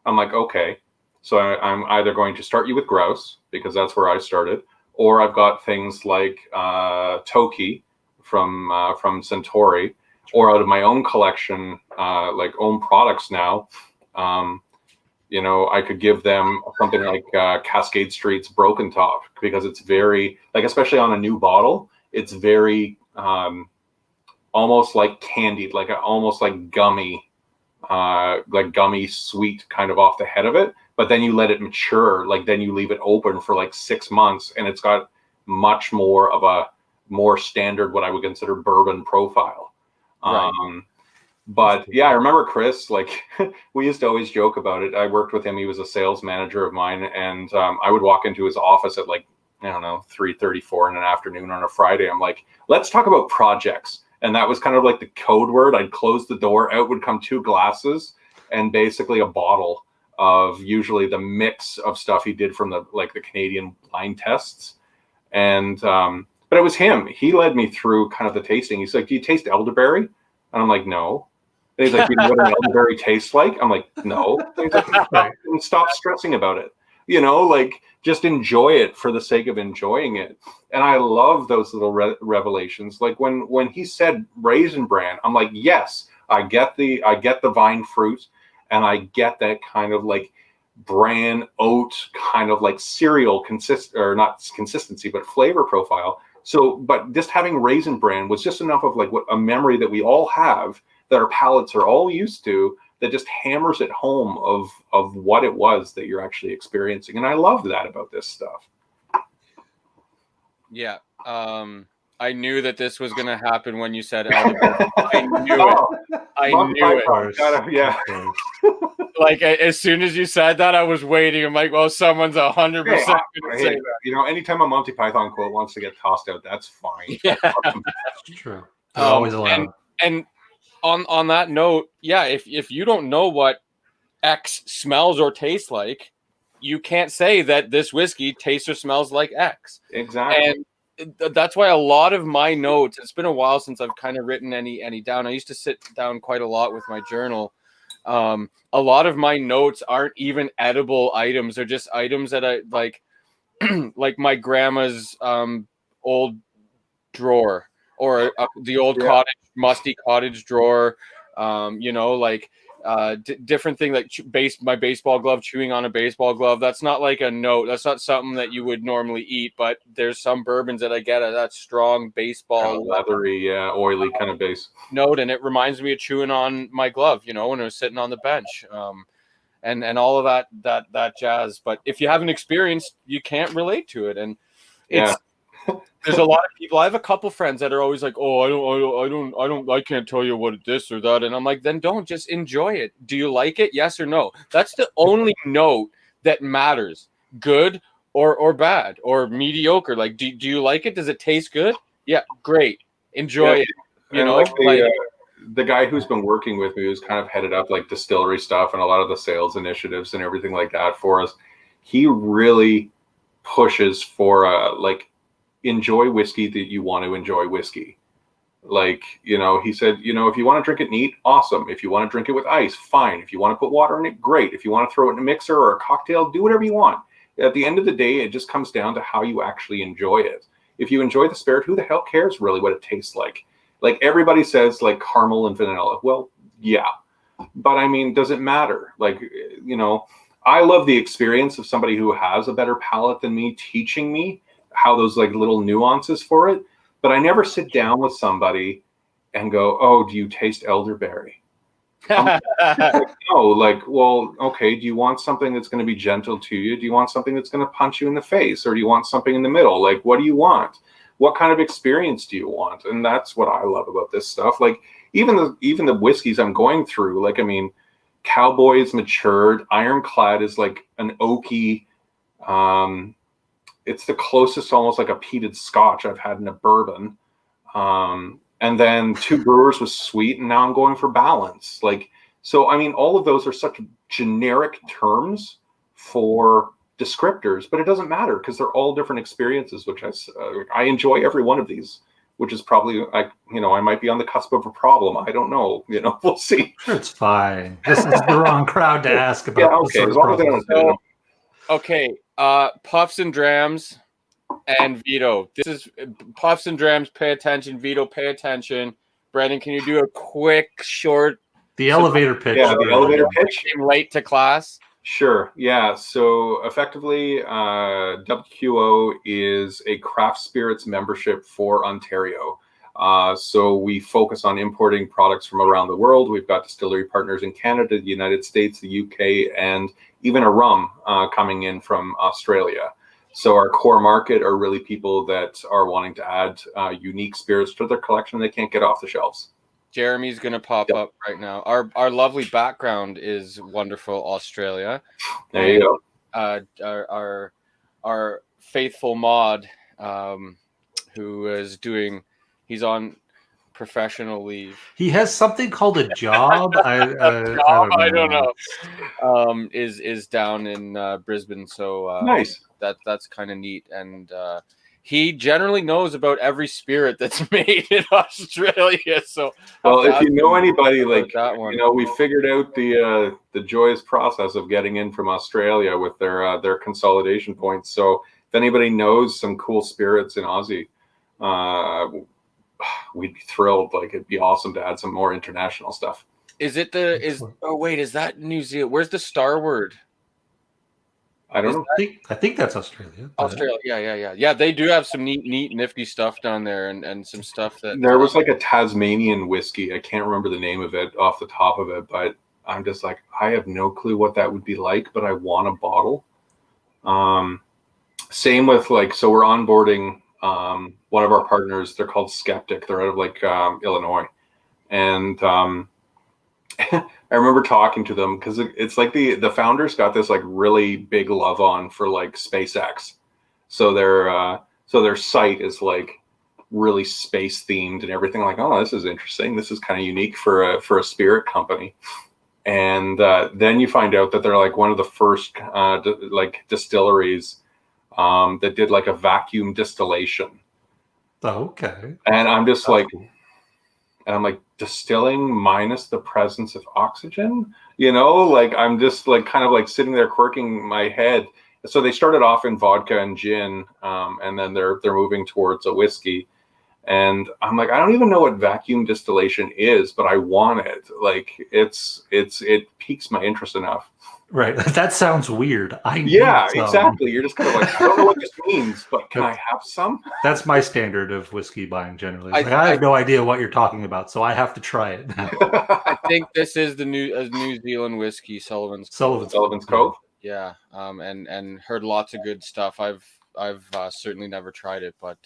I'm like, okay, so I'm either going to start you with grouse, because that's where I started, or I've got things like Toki from Centauri, or out of my own collection, like own products now. I could give them something like Cascade Street's Broken Top, because it's very, like, especially on a new bottle, it's very almost like candied, like almost like gummy sweet kind of off the head of it. But then you let it mature, like then you leave it open for like 6 months, and it's got much more of a more standard, what I would consider bourbon profile. Right. But yeah, I remember Chris, like, we used to always joke about it. I worked with him. He was a sales manager of mine. And I would walk into his office at, like, I don't know, 3:34 in an afternoon on a Friday. I'm like, let's talk about projects. And that was kind of like the code word. I'd close the door, out would come 2 glasses and basically a bottle of usually the mix of stuff he did from the Canadian blind tests. And but it was him. He led me through kind of the tasting. He's like, do you taste elderberry? And I'm like, no. And he's like, you know what an elderberry tastes like? I'm like, no. And he's like, stop stressing about it. Like, just enjoy it for the sake of enjoying it. And I love those little revelations. Like when he said raisin bran, I'm like, yes, I get the vine fruit, and I get that kind of like bran oat kind of like cereal not consistency, but flavor profile. So, but just having raisin bran was just enough of like what a memory that we all have, that our palates are all used to, that just hammers it home of what it was that you're actually experiencing. And I love that about this stuff. Yeah. I knew that this was going to happen when you said elderberry. I knew it. I knew it. Yeah. Like, as soon as you said that, I was waiting. I'm like, well, someone's 100% going to say that. Anytime a Monty Python quote wants to get tossed out, that's fine. Yeah. That's true. Always allowed. And on that note, yeah, if you don't know what X smells or tastes like, you can't say that this whiskey tastes or smells like X. Exactly. And that's why a lot of my notes, it's been a while since I've kind of written any down. I used to sit down quite a lot with my journal. A lot of my notes aren't even edible items. They're just items that I like, like my grandma's old drawer, or the old musty cottage drawer. Like different thing, like my baseball glove, chewing on a baseball glove. That's not like a note. That's not something that you would normally eat, but there's some bourbons that I get at that strong baseball, kind of leathery, oily kind of base note, and it reminds me of chewing on my glove, when I was sitting on the bench. And all of that jazz. But if you haven't experienced, you can't relate to it. And it's there's a lot of people. I have a couple friends that are always like, "Oh, I can't tell you what this or that." And I'm like, then don't, just enjoy it. Do you like it? Yes or no? That's the only note that matters. Good or bad or mediocre. Like, do you like it? Does it taste good? Yeah, great. Enjoy it. The guy who's been working with me, who's kind of headed up like distillery stuff and a lot of the sales initiatives and everything like that for us, he really pushes for enjoy whiskey that you want to enjoy whiskey. Like, he said, if you want to drink it neat, awesome. If you want to drink it with ice, fine. If you want to put water in it, great. If you want to throw it in a mixer or a cocktail, do whatever you want. At the end of the day, it just comes down to how you actually enjoy it. If you enjoy the spirit, who the hell cares really what it tastes like? Like, everybody says like caramel and vanilla. Well, yeah, but I mean, does it matter? Like, I love the experience of somebody who has a better palate than me teaching me how those like little nuances for it. But I never sit down with somebody and go, "Oh, do you taste elderberry?" Like, no, like, well, okay, do you want something that's going to be gentle to you? Do you want something that's going to punch you in the face? Or do you want something in the middle? Like, what do you want? What kind of experience do you want? And that's what I love about this stuff. Like, even the whiskeys I'm going through, like, I mean, Cowboy is matured. Ironclad is like an oaky, it's the closest almost like a peated Scotch I've had in a bourbon. And then Two Brewers was sweet, and now I'm going for balance. Like, so, I mean, all of those are such generic terms for descriptors, but it doesn't matter because they're all different experiences, which I enjoy every one of these, which is probably, I might be on the cusp of a problem. I don't know. We'll see. It's fine. This is the wrong crowd to ask about. Yeah, okay. As long as they don't okay. Puffs and Drams and Vito. This is Puffs and Drams. Pay attention. Vito, pay attention. Brandon, can you do a quick, short... The elevator pitch. Yeah, the elevator pitch. I'm late to class. Sure. Yeah. So effectively, WQO is a craft spirits membership for Ontario. So we focus on importing products from around the world. We've got distillery partners in Canada, the United States, the UK, and even a rum coming in from Australia. So our core market are really people that are wanting to add unique spirits to their collection they can't get off the shelves. Jeremy's going to pop up right now. Our lovely background is wonderful, Australia. There you go. Our faithful mod, who is he's on professional leave. He has something called a job. I don't know. Is down in Brisbane. So nice. That's kind of neat. And he generally knows about every spirit that's made in Australia. So, well, if you know anybody, like, we figured out the joyous process of getting in from Australia with their consolidation points. So, if anybody knows some cool spirits in Aussie, we'd be thrilled. Like, it'd be awesome to add some more international stuff. Is that New Zealand? Where's the Star Word? I don't know. I think that's Australia. Australia, yeah. They do have some neat, nifty stuff down there, and some stuff that there was like a Tasmanian whiskey. I can't remember the name of it off the top of it, but I'm just like, I have no clue what that would be like, but I want a bottle. Same with so we're onboarding one of our partners. They're called Skeptic. They're out of Illinois, and I remember talking to them because it's like the founders got this really big love on for SpaceX, so their site is really space themed and everything. Oh, this is interesting. This is kind of unique for a spirit company. And then you find out that they're like one of the first distilleries that did like a vacuum distillation. Oh, okay. And I'm just That's like, cool. and I'm like, distilling minus the presence of oxygen, like I'm just like kind of like sitting there quirking my head. So they started off in vodka and gin, and then they're moving towards a whiskey. And I'm like, I don't even know what vacuum distillation is, but I want it. Like it piques my interest enough. Right. That sounds weird. Yeah, exactly. You're just kind of like, I don't know what this means, but can I have some? That's my standard of whiskey buying generally. I have no idea what you're talking about, so I have to try it. I think this is the New Zealand whiskey, Sullivan's Cove. Yeah, and heard lots of good stuff. I've certainly never tried it, but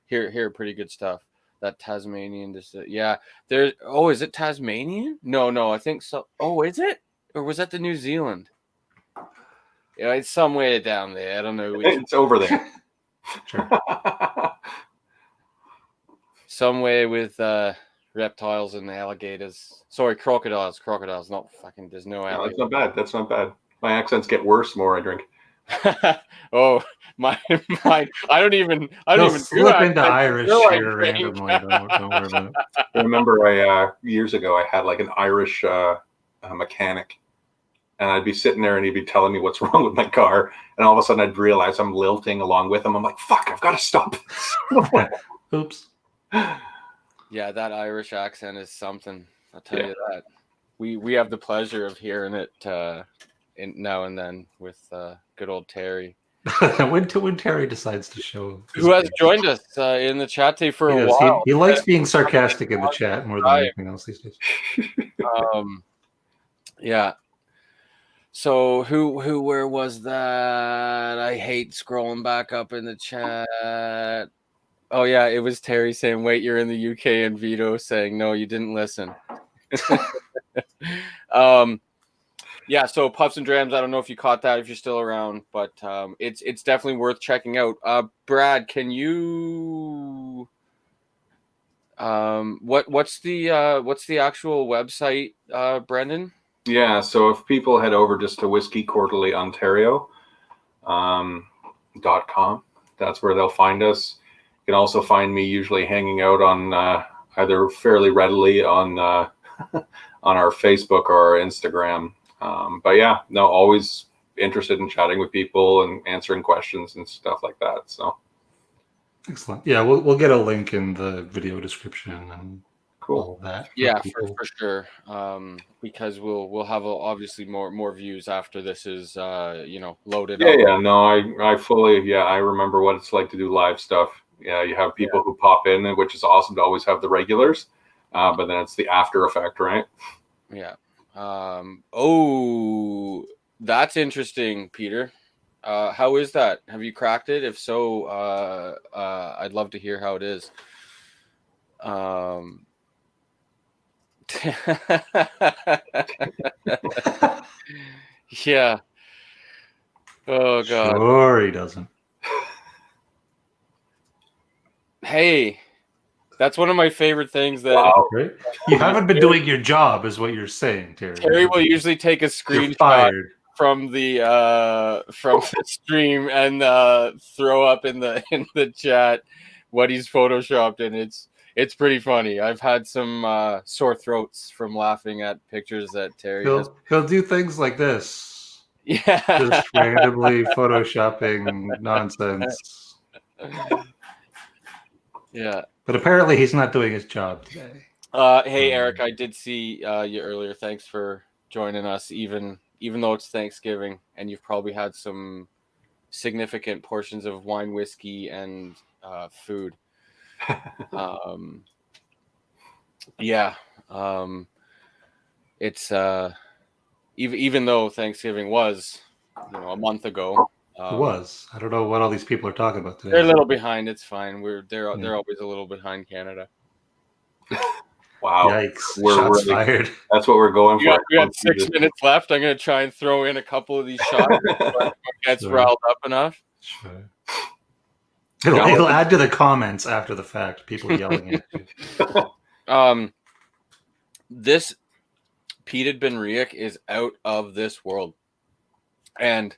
hear pretty good stuff. That Tasmanian, yeah. There. Oh, is it Tasmanian? No, I think so. Oh, is it? Or was that the New Zealand? Yeah, it's somewhere down there. I don't know. It's over there. Sure. Somewhere with reptiles and alligators. Sorry, crocodiles. Crocodiles, not fucking. There's no alligators. No, that's not bad. My accents get worse the more I drink. Oh, my! I don't even slip into Irish here randomly. Don't worry about it. I remember years ago I had like an Irish mechanic, and I'd be sitting there and he'd be telling me what's wrong with my car, and all of a sudden I'd realize I'm lilting along with him. I'm like, fuck, I've got to stop. Oops. Yeah, that Irish accent is something. I'll tell you that. We have the pleasure of hearing it now and then with good old Terry. when Terry decides to show, who has joined us in the chat today for a while. He likes being sarcastic in the chat more than anything else these days. Yeah. So where was that? I hate scrolling back up in the chat. Oh yeah, it was Terry saying, "Wait, you're in the UK," and Vito saying, "No, you didn't listen." Yeah, so Puffs and Drams, I don't know if you caught that, if you're still around, but it's definitely worth checking out. Brad, can you what's the actual website, Brendan? Yeah, so if people head over just to whiskeyquarterlyontario.com, that's where they'll find us. You can also find me usually hanging out on either fairly readily on on our Facebook or our Instagram. But yeah, no, always interested in chatting with people and answering questions and stuff like that. So excellent. Yeah, we'll get a link in the video description and all that. Yeah, for sure. Because we'll have obviously more views after this is loaded up. Yeah, no, I fully I remember what it's like to do live stuff. Yeah, you have people who pop in, which is awesome to always have the regulars, but then it's the after effect, right? Yeah. Oh, that's interesting, Peter. How is that? Have you cracked it? If so, I'd love to hear how it is. Yeah. Oh God. Sure, he doesn't. Hey, that's one of my favorite things. That right? You haven't been doing your job, is what you're saying, Terry. Terry will usually take a screenshot from the stream and throw up in the chat what he's photoshopped, and it's pretty funny. I've had some sore throats from laughing at pictures that Terry has. He'll do things like this. Yeah. Just randomly photoshopping nonsense. Yeah. But apparently he's not doing his job today. Hey, Eric, I did see you earlier. Thanks for joining us, even though it's Thanksgiving and you've probably had some significant portions of wine, whiskey, and food. It's even though Thanksgiving was a month ago. It was. I don't know what all these people are talking about today. They're a little behind. It's fine. They're always a little behind Canada. Wow. Yikes. Shots fired. That's what we're going for. We got 6 minutes left. I'm going to try and throw in a couple of these shots. Gets riled up enough. Sure. It'll add to the comments after the fact. People yelling at you. This peated Benriach is out of this world. And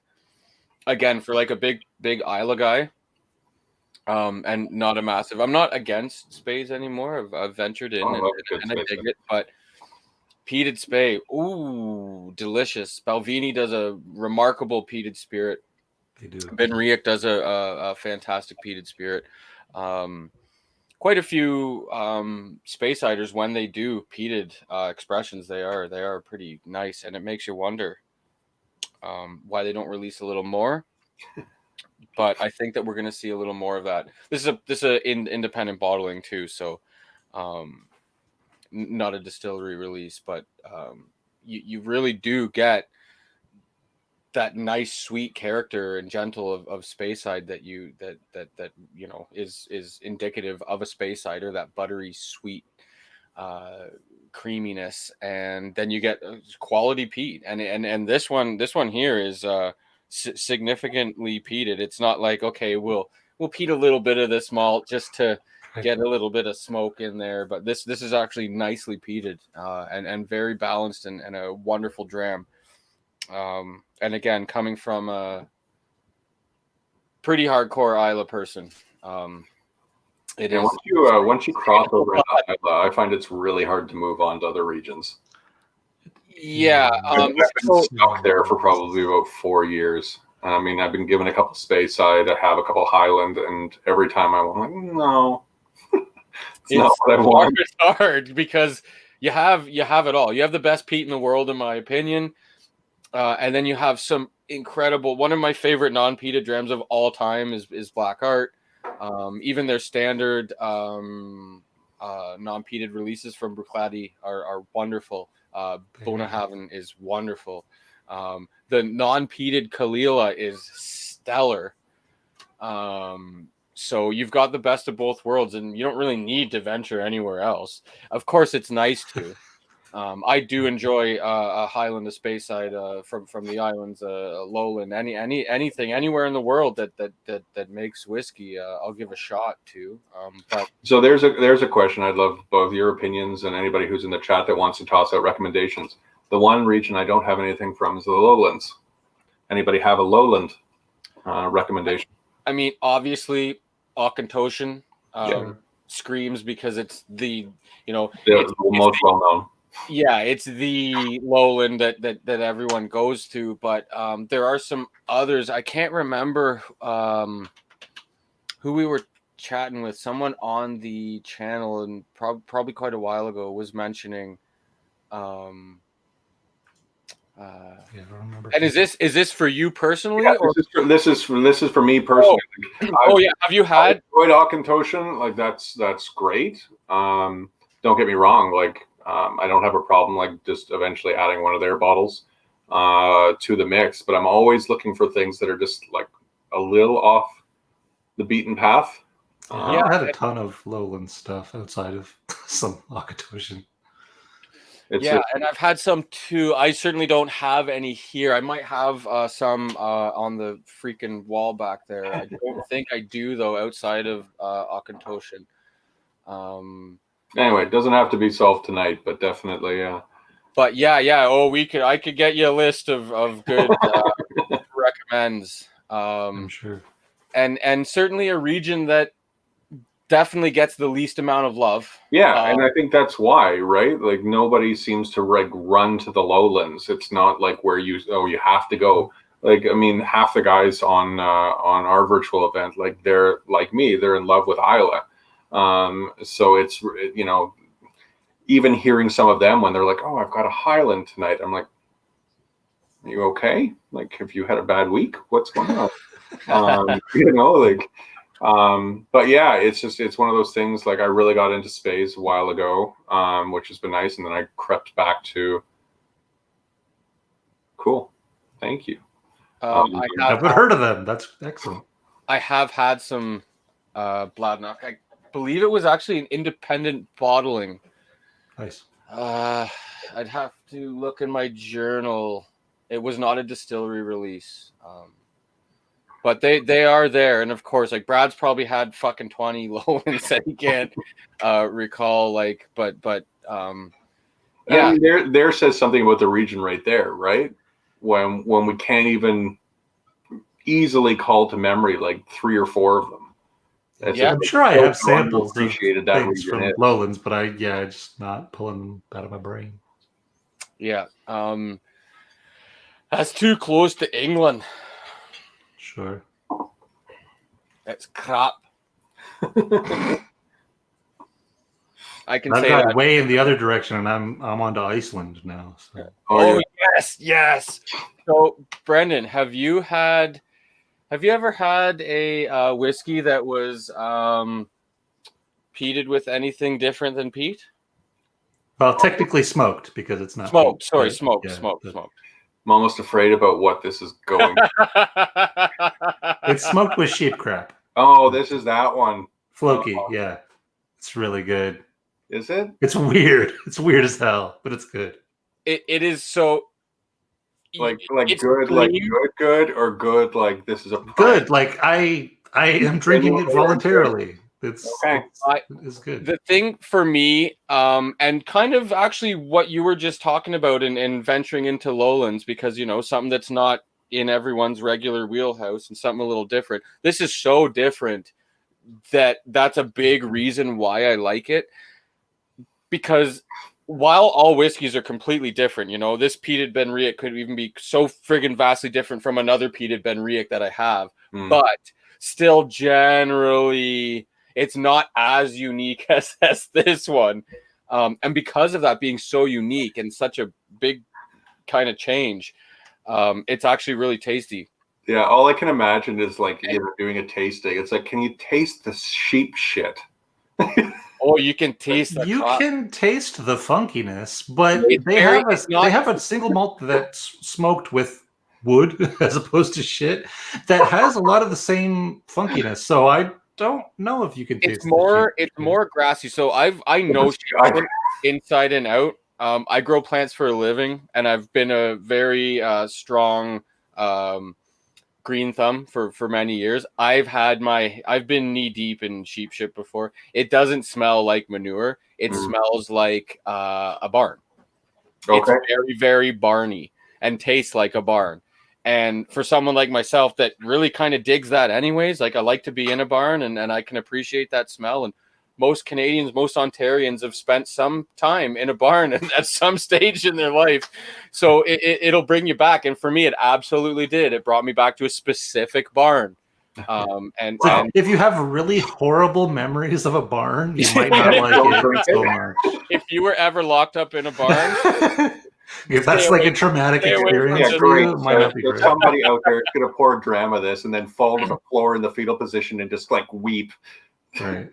again, for like a big Isla guy, and not a massive. I'm not against spays anymore. I've ventured in and I dig it, but peated spay, ooh, delicious. Balvenie does a remarkable peated spirit. They do. Benriach does a fantastic peated spirit. Quite a few Spaysiders, when they do peated expressions, they are pretty nice, and it makes you wonder why they don't release a little more. But I think that we're going to see a little more of that. This is independent bottling too, so not a distillery release, but you really do get that nice sweet character and gentle of Speyside that you is indicative of a Spaysider, that buttery sweet creaminess, and then you get quality peat, and this one here is significantly peated. It's not like, okay, we'll peat a little bit of this malt just to get a little bit of smoke in there, but this is actually nicely peated and very balanced and a wonderful dram. And again, coming from a pretty hardcore Isla person, it is. Once you cross over into Isla, I find it's really hard to move on to other regions. Yeah, I've been stuck there for probably about 4 years. I mean, I've been given a couple Speyside, I have a couple Highland, and every time I'm like, no, it's not what I want. It's hard because you have it all. You have the best peat in the world, in my opinion. And then you have some incredible. One of my favorite non-peated drams of all time is Black Art. Even their standard non-peated releases from Bruichladdich are wonderful. Bonahaven is wonderful. The non-peated Kalila is stellar. So you've got the best of both worlds, and you don't really need to venture anywhere else. Of course, it's nice to. I do enjoy a Highland, a Speyside from the islands, lowland, anything, anywhere in the world that makes whiskey. I'll give a shot to. But so there's a question. I'd love both your opinions and anybody who's in the chat that wants to toss out recommendations. The one region I don't have anything from is the lowlands. Anybody have a lowland recommendation? I mean, obviously, Auchentoshan screams because it's the most well known. Yeah, it's the lowland that everyone goes to, but there are some others. I can't remember who we were chatting with. Someone on the channel, and probably quite a while ago, was mentioning. I don't remember. And is this for you personally? Yeah, or? This is for me personally. Oh yeah, have you had? I enjoyed Auchentoshan. Like that's great. Don't get me wrong. Like. I don't have a problem like just eventually adding one of their bottles to the mix, but I'm always looking for things that are just like a little off the beaten path. I had a ton of lowland stuff outside of some Auchentoshan. And I've had some too. I certainly don't have any here. I might have some on the freaking wall back there. I don't think I do though, outside of Auchentoshan. Anyway, it doesn't have to be solved tonight, but definitely, But yeah. Oh, I could get you a list of good recommends. I'm sure. And certainly a region that definitely gets the least amount of love. Yeah, and I think that's why, right? Like nobody seems to run to the lowlands. It's not like where you have to go. Like I mean, half the guys on our virtual event, like they're like me, they're in love with Isla. So it's, even hearing some of them when they're like, oh, I've got a Highland tonight. I'm like, are you okay? Like, have you had a bad week? What's going on? But yeah, it's one of those things. Like I really got into Spays a while ago, which has been nice. And then I crept back to cool. Thank you. I haven't heard of them. That's excellent. I have had some Bladnoch. I believe it was actually an independent bottling. Nice. I'd have to look in my journal. It was not a distillery release. But they are there, and of course, like Brad's probably had fucking 20 lowlands that he can't recall. Like, but I mean, there says something about the region right there, right? When we can't even easily call to memory like 3 or 4 of them. I'm sure I have samples of that things from lowlands, but I'm just not pulling them out of my brain. Yeah. That's too close to England. Sure. That's crap. I can I've say got that. way in the other direction, and I'm on to Iceland now. So. Oh yes. So, Brendan, have you ever had a whiskey that was peated with anything different than peat? Well, technically smoked because it's not smoked. peat, Sorry, but, smoked. yeah, Smoked. I'm almost afraid about what this is going. It's smoked with sheep crap. Oh, this is that one. Floki, yeah. It's really good. Is it? It's weird. It's weird as hell, but it's good. It is so like it's good, clean. like good, or good like this is a prime. Good. Like I am drinking it voluntarily. It's good. The thing for me, and kind of actually what you were just talking about in venturing into lowlands, because something that's not in everyone's regular wheelhouse and something a little different. This is so different that's a big reason why I like it. Because while all whiskeys are completely different, this peated Ben Riach could even be so friggin' vastly different from another peated Ben Riach that I have, but still generally it's not as unique as this one. And because of that being so unique and such a big kind of change, it's actually really tasty. Yeah, all I can imagine is like doing a tasting. It's like, can you taste the sheep shit? Oh, you can taste the can taste the funkiness, but they have a single malt that's smoked with wood as opposed to shit that has a lot of the same funkiness. So I don't know if you can taste it's more grassy. So I know inside and out. I grow plants for a living, and I've been a very strong green thumb for many years. I've been knee deep in sheep shit before. It doesn't smell like manure. It smells like a barn. Okay. It's very, very barny and tastes like a barn. And for someone like myself that really kind of digs that anyways, like I like to be in a barn and I can appreciate that smell. And most Canadians, most Ontarians have spent some time in a barn at some stage in their life. So it'll bring you back. And for me, it absolutely did. It brought me back to a specific barn. And if you have really horrible memories of a barn, you might not like it so much. If you were ever locked up in a barn, if that's like a traumatic experience, it might not be great. Somebody out there could have poured drama this and then fall to the floor in the fetal position and just like weep. Right.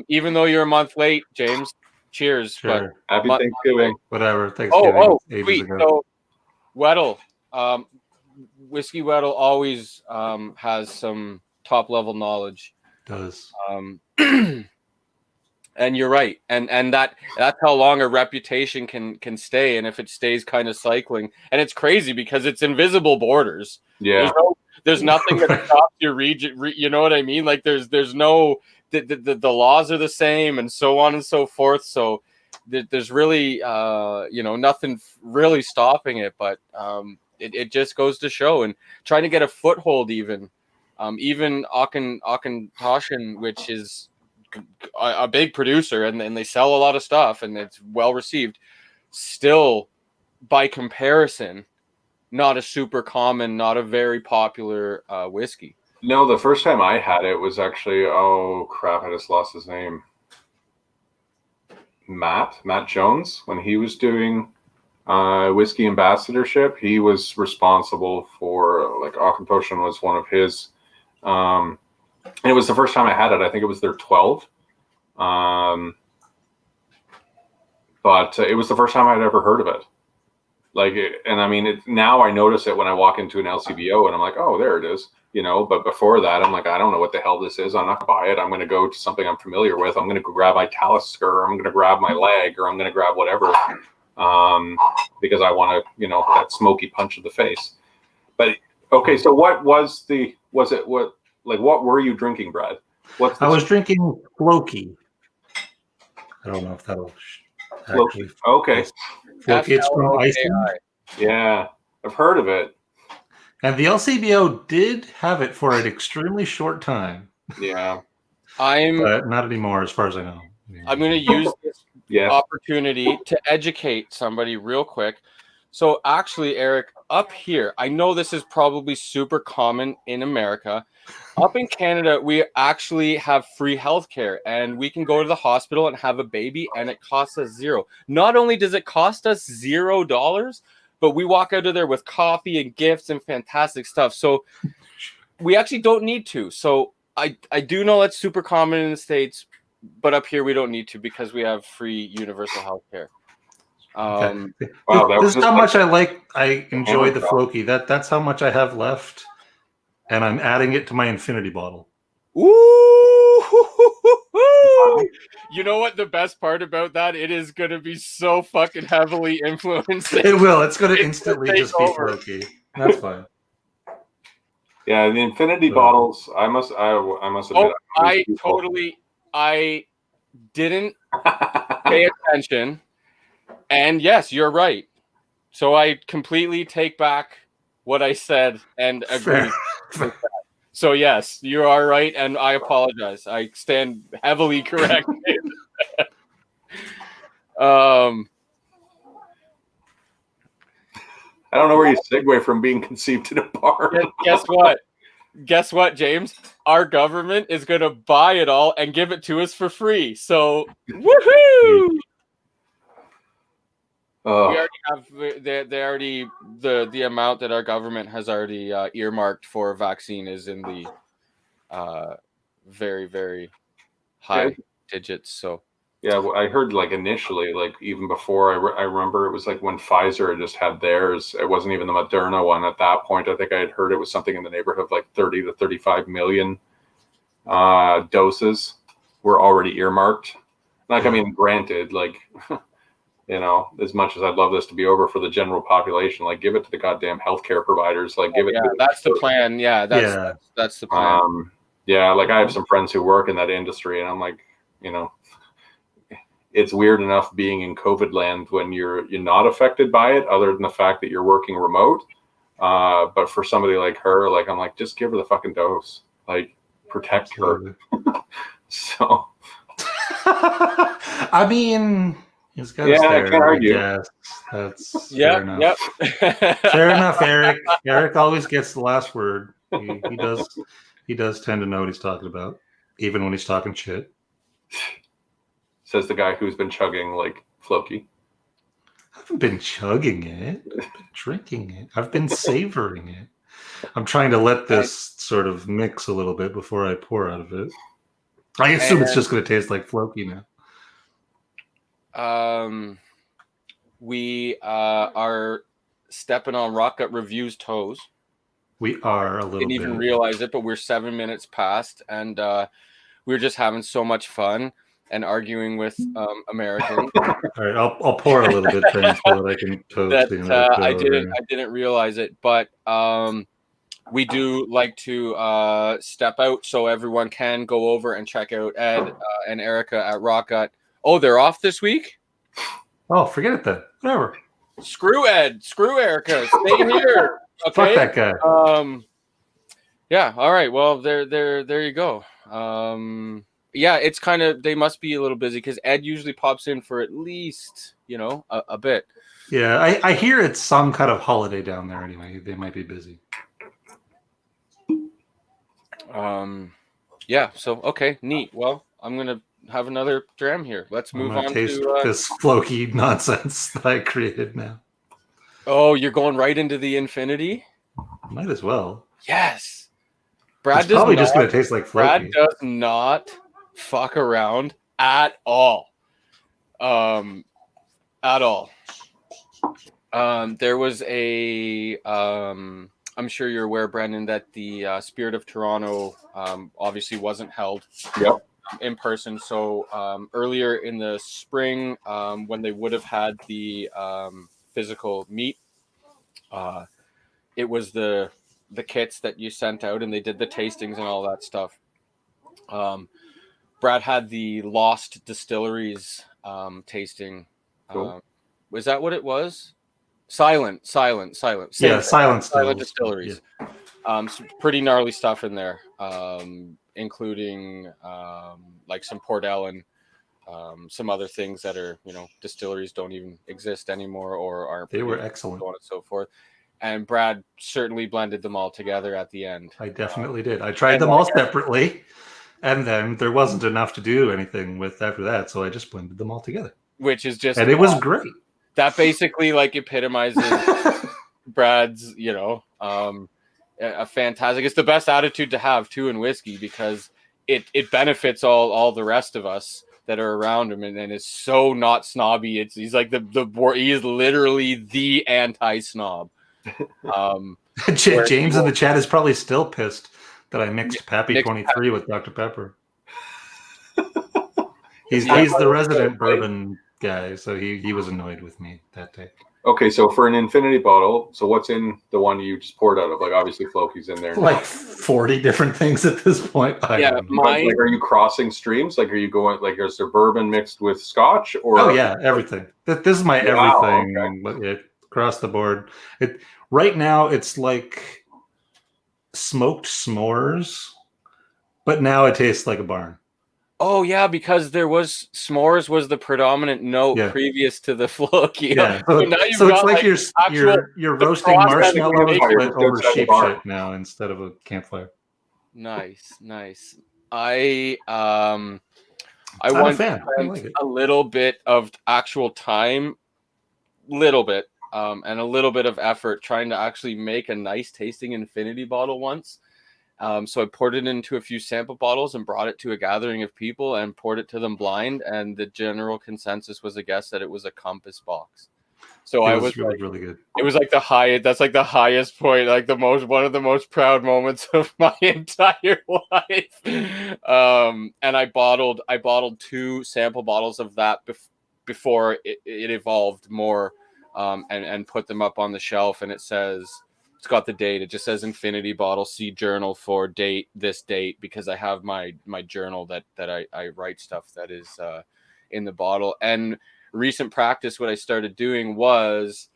Even though you're a month late, James, cheers. Sure. But happy Thanksgiving. Whatever. Thanksgiving. Oh, sweet. So, Weddle, Whiskey Weddle always has some top level knowledge. It does. And you're right. And that's how long a reputation can stay. And if it stays kind of cycling, and it's crazy because it's invisible borders. Yeah. There's nothing that stops your region. You know what I mean? Like there's no. The laws are the same and so on and so forth. So there's really, nothing really stopping it, but it just goes to show. And trying to get a foothold even Auchentoshan, which is a big producer and they sell a lot of stuff and it's well received, still by comparison, not a super common, not a very popular whiskey. No, the first time I had it was actually, oh crap, I just lost his name. Matt Jones, when he was doing whiskey ambassadorship, he was responsible for, like, Auchentoshan was one of his, and it was the first time I had it. I think it was their 12. But it was the first time I'd ever heard of it. Like, and I mean, now I notice it when I walk into an LCBO and I'm like, oh, there it is. But before that, I'm like, I don't know what the hell this is. I'm not going to buy it. I'm going to go to something I'm familiar with. I'm going to go grab my Talisker, or I'm going to grab my leg, or I'm going to grab whatever, because I want to, that smoky punch of the face. But okay, so what were you drinking, Brad? I was drinking Floki. I don't know if that'll Actually, Okay. Floki, it's from Iceland. Yeah, I've heard of it. And the LCBO did have it for an extremely short time. Yeah. But not anymore, as far as I know. I'm going to use this opportunity to educate somebody real quick. So actually, Eric, up here, I know this is probably super common in America. Up in Canada, we actually have free healthcare, and we can go to the hospital and have a baby, and it costs us $0. Not only does it cost us $0, but we walk out of there with coffee and gifts and fantastic stuff. So we actually don't need to. So I do know that's super common in the States, but up here we don't need to because we have free universal healthcare. Wow, this is how much I enjoy the Floki. That's how much I have left, and I'm adding it to my infinity bottle. Ooh! You know what the best part about that? It is going to be so fucking heavily influenced. It will. It's going to instantly just be Floki. That's fine. Yeah, the infinity bottles. I must admit. I didn't pay attention, and yes, you're right. So I completely take back what I said and agree. So yes, you are right, and I apologize. I stand heavily corrected. I don't know where you segue from being conceived in a bar. Guess what? Guess what, James? Our government is going to buy it all and give it to us for free. So, woohoo! We already have the amount that our government has already earmarked for a vaccine is in the very, very high digits. So yeah, well, I heard like initially, like even before I remember it was like when Pfizer had just had theirs. It wasn't even the Moderna one at that point. I think I had heard it was something in the neighborhood of like 30 to 35 million doses were already earmarked. Like, I mean, granted, like, you know, as much as I'd love this to be over for the general population, like give it to the goddamn healthcare providers. Like give it. Yeah, that's the plan. Yeah, that's the plan. Yeah, like I have some friends who work in that industry, and I'm like, you know, it's weird enough being in COVID land when you're not affected by it, other than the fact that you're working remote. But for somebody like her, like I'm like, just give her the fucking dose, like protect her. So, I mean, he's got I can't argue. That's fair enough. Fair enough, Eric. Eric always gets the last word. He does tend to know what he's talking about, even when he's talking shit. Says the guy who's been chugging like Floki. I haven't been chugging it. I've been drinking it. I've been savoring it. I'm trying to let this sort of mix a little bit before I pour out of it. I assume it's just going to taste like Floki now. We are stepping on Rocket Review's toes. We are a little bit. Didn't even realize it, but we're 7 minutes past, and we're just having so much fun and arguing with Americans. All right, I'll pour a little bit then so that I can toast. I didn't realize it, but we do like to step out so everyone can go over and check out Ed and Erica at Rocket. Oh, they're off this week? Oh, forget it then. Whatever. Screw Ed. Screw Erica. Stay here. Okay. Fuck that guy. Yeah. All right. Well, there you go. Yeah, it's kind of, they must be a little busy because Ed usually pops in for at least, a bit. Yeah, I hear it's some kind of holiday down there anyway. They might be busy. Yeah, so, okay, neat. Well, I'm going to have another dram here. Let's move on to this Floki nonsense that I created now. Oh, you're going right into the infinity? Might as well. Yes. It's probably just going to taste like Floki. Brad does not fuck around at all. At all. There was I'm sure you're aware, Brendan, that the Spirit of Toronto obviously wasn't held in person. So earlier in the spring, when they would have had the physical meet, it was the kits that you sent out, and they did the tastings and all that stuff. Brad had the Lost Distilleries tasting Cool. Was that what it was? Silent. Yeah, Silent Silent Stills. Distilleries. Yeah. Some pretty gnarly stuff in there, including like some Port Ellen, some other things that are, distilleries don't even exist anymore or aren't. They were produced, excellent. so on and so forth. And Brad certainly blended them all together at the end. I definitely did. I tried them all separately, and then there wasn't enough to do anything with after that, so I just blended them all together. Which is just, and it was great. That basically like epitomizes Brad's, a fantastic. It's the best attitude to have too in whiskey, because it benefits all the rest of us that are around him, and it's so not snobby. He's like he is literally the anti-snob. James in the chat is probably still pissed that I mixed Pappy 23 with Dr. Pepper. He's the resident bourbon guy, so he was annoyed with me that day. Okay, so for an infinity bottle, so what's in the one you just poured out of? Like, obviously Floki's in there. Like 40 different things at this point. Like, are you crossing streams? Like, are you going, like, is there bourbon mixed with scotch? Or oh yeah, everything. This is my everything. Okay. Across the board. Right now it's like smoked s'mores, but now it tastes like a barn. Oh yeah, because s'mores was the predominant note previous to the Floki. Yeah, so now so it's like you're roasting marshmallows over sheep shit now instead of a campfire. Nice. I want to spend a little bit of actual time, and a little bit of effort trying to actually make a nice tasting infinity bottle once. So I poured it into a few sample bottles and brought it to a gathering of people and poured it to them blind. And the general consensus was a guess that it was a Compass box. So I was really, really good. It was like that's like the highest point, like one of the most proud moments of my entire life. And I bottled 2 sample bottles of that before it evolved more, and put them up on the shelf. And it's got the date. It just says infinity bottle, see journal for this date, because I have my journal that I write stuff that is in the bottle. And recent practice, what I started doing was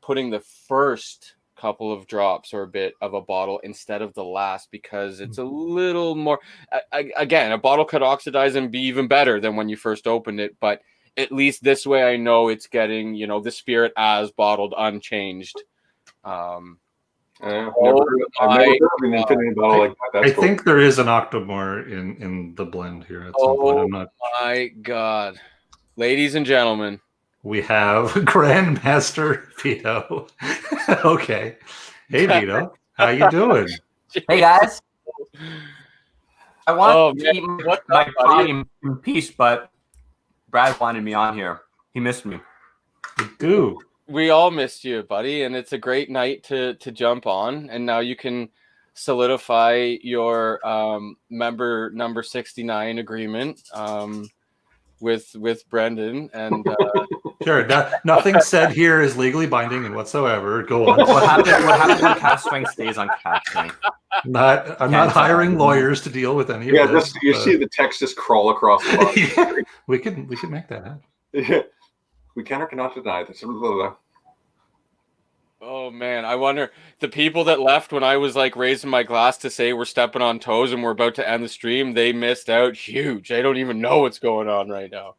putting the first couple of drops or a bit of a bottle instead of the last, because it's a little more, again, a bottle could oxidize and be even better than when you first opened it, but at least this way I know it's getting, the spirit as bottled, unchanged. I've never heard of an infinity bottle like that. I think there is an Octomore in the blend here at some point. I'm not. My God, ladies and gentlemen, we have Grandmaster Vito. Okay, hey Vito, how you doing? Hey guys, I want to keep my party in peace, but Brad wanted me on here. He missed me. You do. We all missed you, buddy, and it's a great night to jump on. And now you can solidify your member number 69 agreement with Brendan. And sure, nothing said here is legally binding and whatsoever. Go on. What happens when cast strength stays on cast strength? I'm not hiring lawyers to deal with any of this. You see the text just crawl across the bottom. Yeah, we could make that happen. Yeah. We can or cannot deny this. Oh man, I wonder, the people that left when I was like raising my glass to say we're stepping on toes and we're about to end the stream, they missed out huge. They don't even know what's going on right now.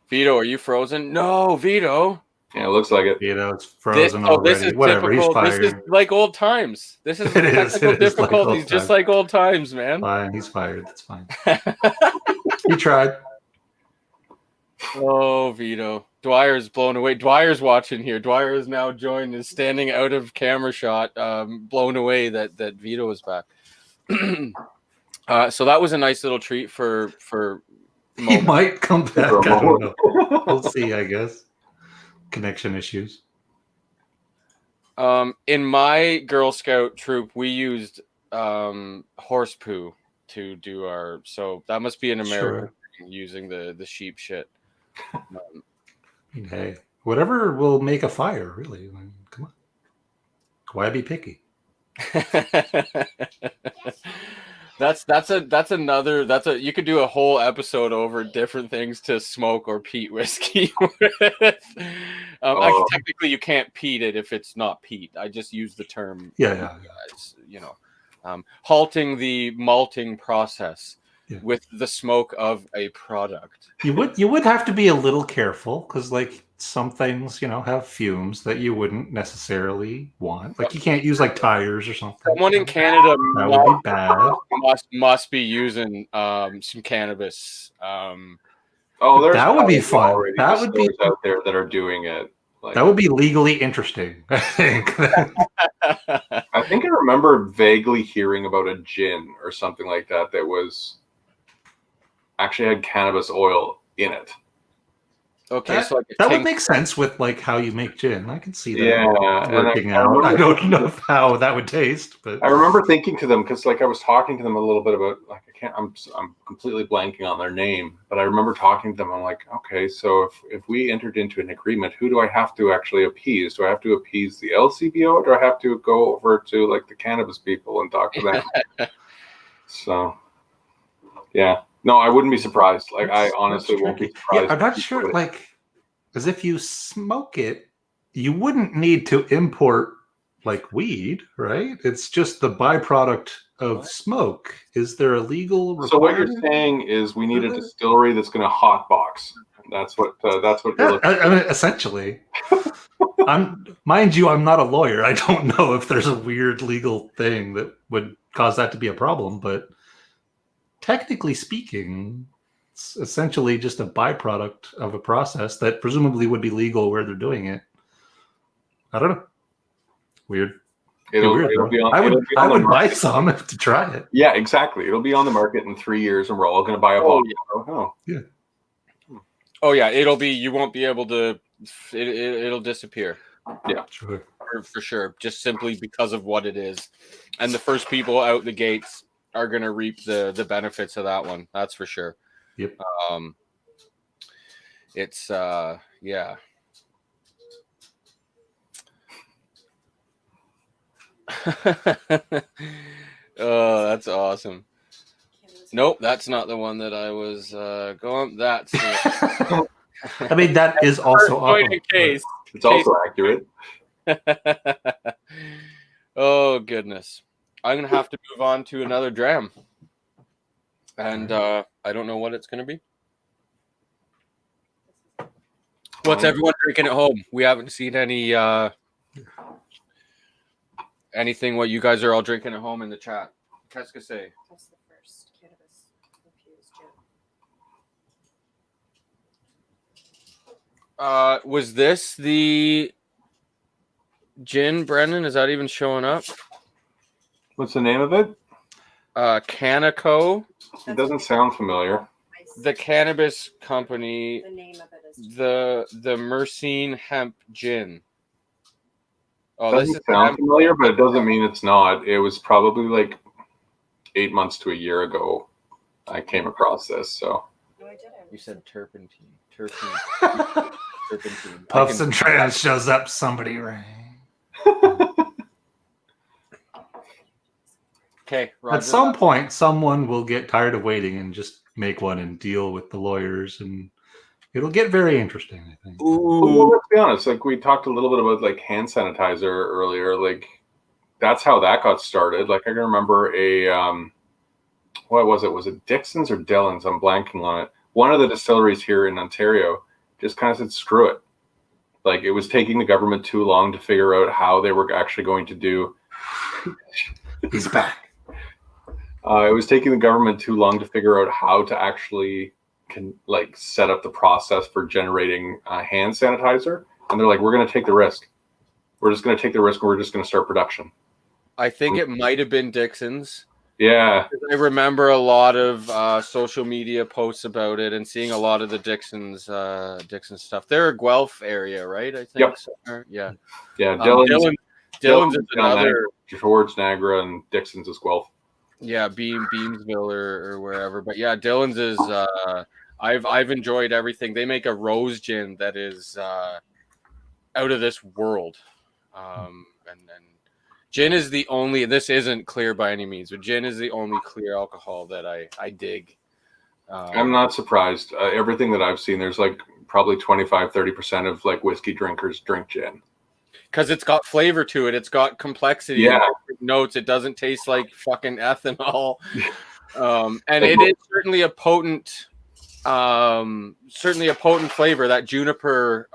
Vito, are you frozen? No, Vito. Yeah, it looks like it. Vito, it's frozen already. This is whatever. Typical. He's fired. This is like old times. This is technical difficulties, like just like old times, man. Fine, he's fired. That's fine. He tried. Oh, Vito. Dwyer's blown away. Dwyer's watching here. Dwyer is now joined and standing out of camera shot, blown away that Vito is back. So that was a nice little treat for He might come back. I don't know. We'll see, I guess. Connection issues. In my Girl Scout troop, we used horse poo to do our, so that must be an American thing, using the sheep shit. Hey, whatever will make a fire, really. I mean, come on. Why be picky? You could do a whole episode over different things to smoke or peat whiskey with. Technically you can't peat it if it's not peat. I just use the term halting the malting process with the smoke of a product. You would have to be a little careful because like some things, have fumes that you wouldn't necessarily want. Like you can't use like tires or something. Someone in Canada that would be bad. Must be using some cannabis. That would be fun. That would be out there that are doing it. That would be legally interesting, I think. I think I remember vaguely hearing about a gin or something like that was actually had cannabis oil in it. Okay, that would make sense with like how you make gin. I can see that working out. I don't know how that would taste, but I remember thinking to them because like I was talking to them a little bit about like I'm completely blanking on their name, but I remember talking to them. I'm like, okay, so if we entered into an agreement, who do I have to actually appease? Do I have to appease the LCBO, or do I have to go over to like the cannabis people and talk to them? So, yeah. No, I wouldn't be surprised. Like, I honestly won't be surprised. Yeah, I'm not sure. Like, as if you smoke it, you wouldn't need to import like weed, right? It's just the byproduct of smoke. Is there a legal requirement? So what you're saying is we need a distillery that's going to hotbox. That's what you're looking for. I mean, essentially. Mind you, I'm not a lawyer. I don't know if there's a weird legal thing that would cause that to be a problem, but technically speaking, it's essentially just a byproduct of a process that presumably would be legal where they're doing it. I don't know. Weird. It'll be on, I would buy some to try it. Yeah, exactly. It'll be on the market in 3 years, and we're all going to buy a bottle. Yeah. Oh yeah, you won't be able to. It'll disappear. Yeah, sure. For sure, just simply because of what it is, and the first people out the gates are going to reap the benefits of that one. That's for sure. Yep. It's yeah. Oh, that's awesome. Nope, that's not the one that I was going. That's. I mean, that is also awesome. Case. It's also accurate. Oh goodness. I'm gonna have to move on to another dram, and I don't know what it's gonna be. What's everyone drinking at home? We haven't seen any anything. What you guys are all drinking at home in the chat? Qu'est-ce que c'est? That's the first cannabis infused gin. Was this the gin, Brendan? Is that even showing up? What's the name of it? Canaco. It doesn't sound familiar. The cannabis company. The name of it is the Myrcene hemp gin. Oh, it doesn't sound familiar, but it doesn't mean it's not. It was probably like 8 months to a year ago I came across this. So no, I didn't. You said turpentine. Turpentine. Puffs and Trans shows up. Somebody rang. Okay. Roger At some point, someone will get tired of waiting and just make one and deal with the lawyers, and it'll get very interesting, I think. Well, let's be honest. Like we talked a little bit about like hand sanitizer earlier. Like that's how that got started. Like I can remember what was it? Was it Dixon's or Dillon's? I'm blanking on it. One of the distilleries here in Ontario just kind of said, screw it. Like it was taking the government too long to figure out how they were actually going to do. He's back. It was taking the government too long to figure out how to actually set up the process for generating hand sanitizer. And they're like, we're going to take the risk. We're just going to take the risk and we're just going to start production. I think it might have been Dixon's. Yeah. I remember a lot of social media posts about it and seeing a lot of the Dixon's stuff. They're a Guelph area, right? I think. Yep. Somewhere. Yeah. Yeah. Dillon's is another. Towards Niagara, and Dixon's is Guelph. Yeah, Beamsville or wherever. But yeah, Dillon's is I've enjoyed everything. They make a rose gin that is out of this world. And Gin is the only. This isn't clear by any means, but gin is the only clear alcohol that I dig. I'm not surprised. Everything that I've seen, there's like probably 25-30% of like whiskey drinkers drink gin. Because it's got flavor to it. It's got complexity. Yeah. And notes. It doesn't taste like fucking ethanol. And it is certainly a potent flavor, that juniper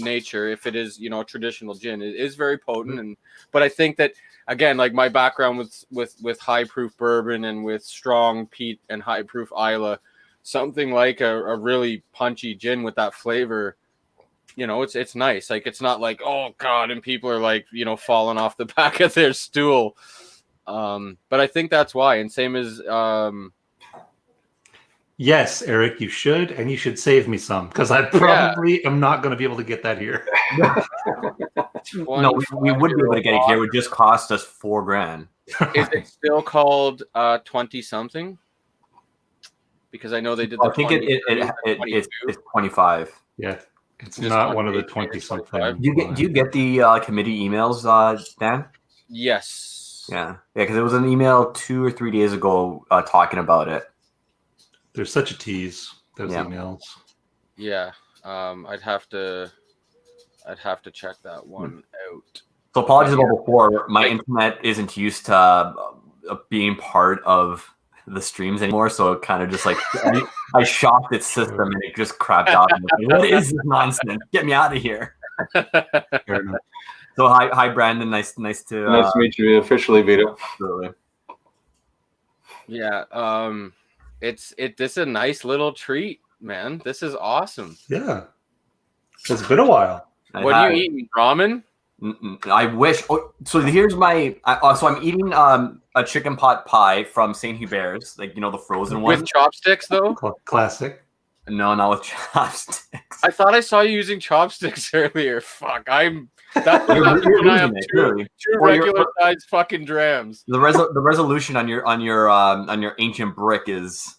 nature. If it is, traditional gin, it is very potent. But I think that, again, like my background with high proof bourbon and with strong peat and high proof Islay, something like a really punchy gin with that flavor, it's nice. Like, it's not like, oh God, and people are like, falling off the back of their stool. But I think that's why. And same as yes, Eric, you should, and you should save me some, because I probably am not going to be able to get that here. No, we would be able to get it here. It would just cost us $4,000. Is it still called 20 something? Because I know they did. I think it's 25. Yeah, it's Just not one of the 28 or 20-something. Do you get the committee emails, Dan? Yes. Yeah, because it was an email 2 or 3 days ago talking about it. There's such a tease. Those emails. Yeah, I'd have to check that one out. So apologies about before. My internet isn't used to being part of the streams anymore, so it kind of just like I shocked its system and it just crapped out. Like, what is this nonsense? Get me out of here. Fair enough. So hi Brandon. Nice to meet you officially, Vito. Absolutely. Yeah, this is a nice little treat, man. This is awesome. Yeah, it's been a while. What are you eating? Ramen? I wish. Oh, so here's my. So I'm eating a chicken pot pie from St. Hubert's, like the frozen one with chopsticks, though. Classic. No, not with chopsticks. I thought I saw you using chopsticks earlier. Fuck, that's what happens when I have two regular sized fucking drams. The resolution on your ancient brick is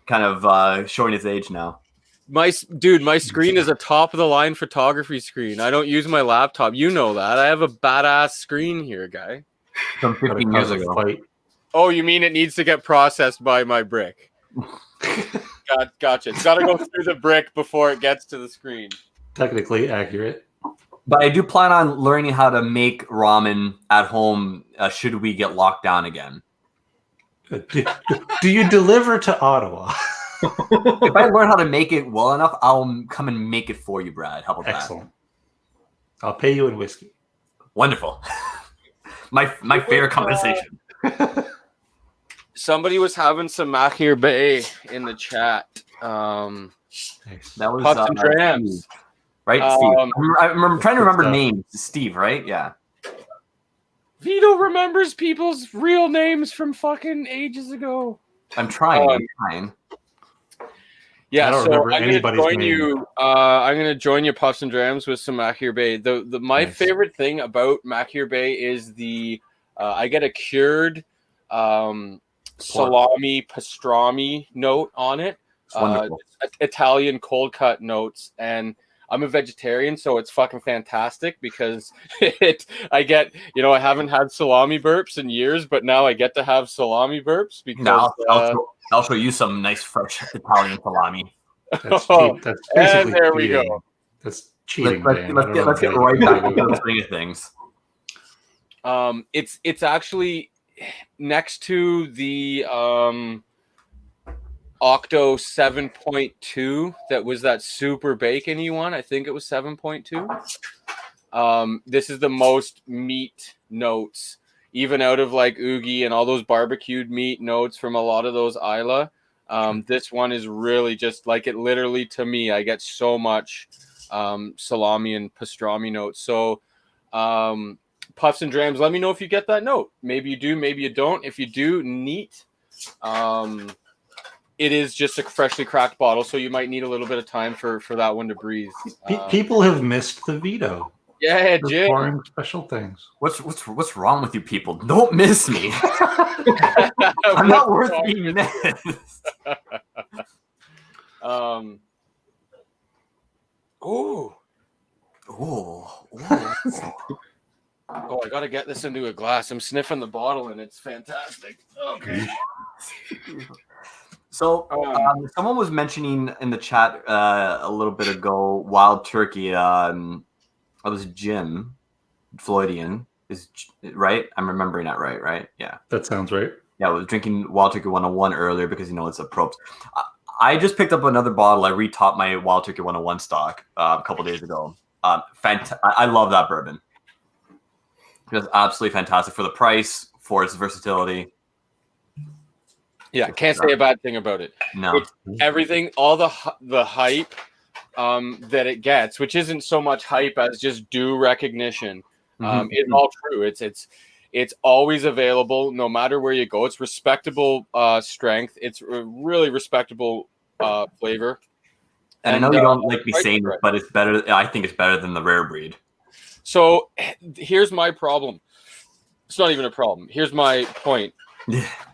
kind of showing its age now. My screen is a top of the line photography screen. I don't use my laptop. You know that. I have a badass screen here, guy. From 15 years ago. Oh, you mean it needs to get processed by my brick? Gotcha. It's got to go through the brick before it gets to the screen. Technically accurate. But I do plan on learning how to make ramen at home should we get locked down again. Do you deliver to Ottawa? If I learn how to make it well enough, I'll come and make it for you, Brad. How about that? Excellent. I'll pay you in whiskey. Wonderful. My favorite compensation. Somebody was having some Mahir Bay in the chat. Nice. That was Puffs and Drams. Right, Steve. I'm trying to remember names. Steve, right? Yeah. Vito remembers people's real names from fucking ages ago. I'm trying. Yeah, I don't so remember I'm going to join anybody's you. I'm going to join you, Puffs and Drams, with some Mahir Bay. My Nice. favorite thing about Mahir Bay is I get a cured salami pastrami note on it. Italian cold cut notes, and I'm a vegetarian, so it's fucking fantastic because I get, I haven't had salami burps in years, but now I get to have salami burps because I'll show you some nice fresh Italian salami. That's basically and there cheating. we go. That's cheating. Let's get right back to the swing of things. It's actually next to the Octo 7.2 that was that super bacony one. I think it was 7.2. This is the most meat notes, even out of like Oogie and all those barbecued meat notes from a lot of those Islay. This one is really just like it literally, to me, I get so much salami and pastrami notes. So Puffs and Drams, let me know if you get that note. Maybe you do, maybe you don't. If you do, neat. It is just a freshly cracked bottle, so you might need a little bit of time for that one to breathe. People have missed the veto. Yeah, Jim. Pouring special things. What's wrong with you people? Don't miss me. I'm not worth being missed. Ooh. Oh, I gotta get this into a glass. I'm sniffing the bottle and it's fantastic. Okay. So someone was mentioning in the chat a little bit ago, wild turkey. It was Jim Floydian, is right? I'm remembering that right? Yeah. That sounds right. Yeah, I was drinking Wild Turkey 101 earlier because it's a probes. I just picked up another bottle. I retopped my Wild Turkey 101 stock a couple days ago. I love that bourbon. It's absolutely fantastic for the price, for its versatility. Yeah, can't say a bad thing about it. No, it's everything, all the hype that it gets, which isn't so much hype as just due recognition. It's all true. It's always available, no matter where you go. It's respectable strength. It's a really respectable flavor. And I know you don't like me saying this, but it's better. I think it's better than the rare breed. So here's my problem. It's not even a problem. Here's my point.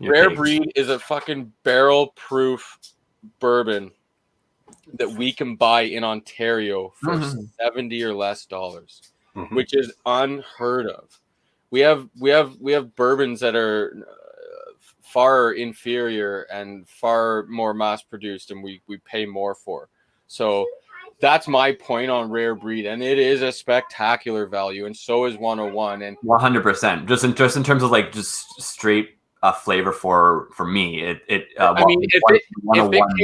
Rare breed is a fucking barrel-proof bourbon that we can buy in Ontario for $70 or less, which is unheard of. We have bourbons that are far inferior and far more mass-produced, and we pay more for. So that's my point on rare breed, and it is a spectacular value, and so is 101. And 100%. Just in terms of like just straight flavor for me, if it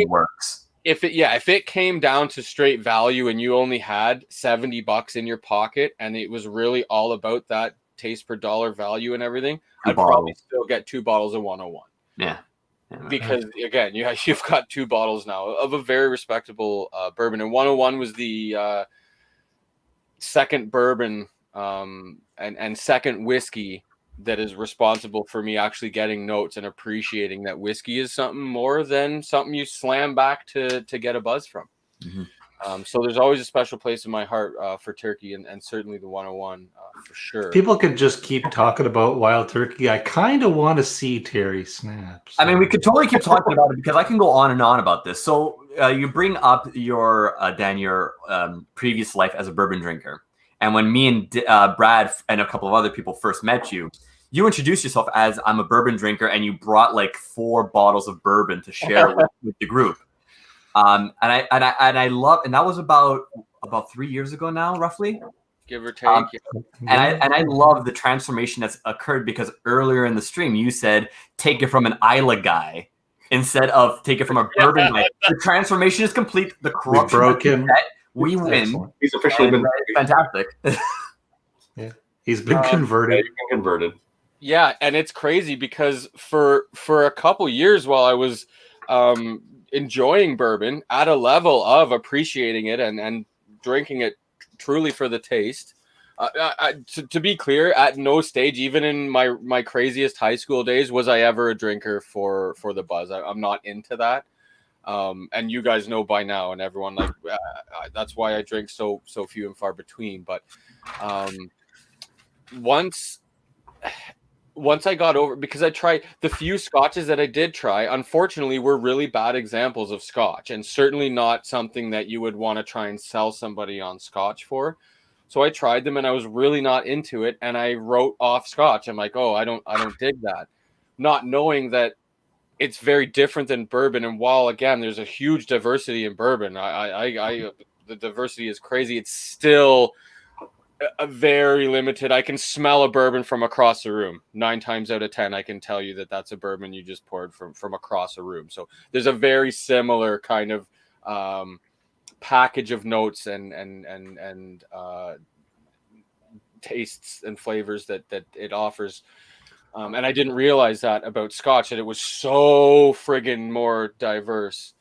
works. If it came down to straight value and you only had $70 in your pocket, and it was really all about that taste per dollar value and everything, I'd probably still get 2 bottles of 101. Yeah. Because again, you've got 2 bottles now of a very respectable bourbon, and 101 was the second bourbon and second whiskey that is responsible for me actually getting notes and appreciating that whiskey is something more than something you slam back to get a buzz from. So there's always a special place in my heart for turkey, and certainly the 101 for sure. People could just keep talking about wild turkey. I kind of want to see Terry snaps. I mean, we could totally keep talking about it because I can go on and on about this. So you bring up your previous life as a bourbon drinker. And when me and Brad and a couple of other people first met you, you introduced yourself as I'm a bourbon drinker, and you brought like 4 bottles of bourbon to share with the group. And I love, and that was about 3 years ago now, roughly, give or take. And I love the transformation that's occurred, because earlier in the stream you said take it from an Isla guy instead of take it from a bourbon guy. The transformation is complete. The corruption broken. We win. Excellent. He's officially been fantastic. Yeah, he's been converted. Yeah, you've been converted. Yeah, and it's crazy because for a couple years while I was enjoying bourbon at a level of appreciating it and drinking it truly for the taste. To be clear, at no stage, even in my craziest high school days, was I ever a drinker for the buzz. I'm not into that. And you guys know by now, and everyone, like, that's why I drink so few and far between. But once I got over, because I tried the few scotches that I did try, unfortunately, were really bad examples of scotch, and certainly not something that you would want to try and sell somebody on scotch for. So I tried them, and I was really not into it, and I wrote off scotch. I'm like, oh, I don't dig that, not knowing that it's very different than bourbon. And while again, there's a huge diversity in bourbon, the diversity is crazy. It's still a very limited. I can smell a bourbon from across the room. 9 times out of 10, I can tell you that that's a bourbon you just poured from across a room. So there's a very similar kind of package of notes and tastes and flavors that it offers. And I didn't realize that about scotch, that it was so friggin' more diverse.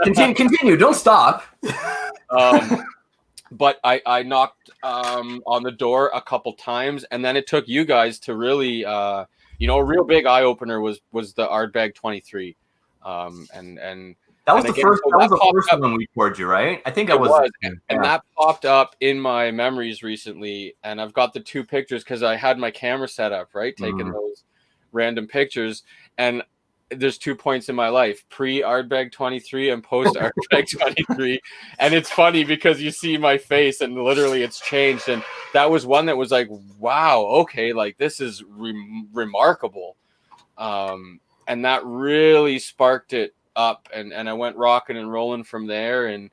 Continue. Don't stop. But I knocked on the door a couple times, and then it took you guys to really, a real big eye opener was the Ardbeg 23, and that was the first one we poured you, right? I think it was. And that popped up in my memories recently, and I've got the 2 pictures because I had my camera set up, right, taking those random pictures, and there's 2 points in my life: pre-Ardbeg 23 and post-Ardbeg 23. And it's funny because you see my face and literally it's changed. And that was one that was like, wow, okay, like this is remarkable. And that really sparked it up, and I went rocking and rolling from there, and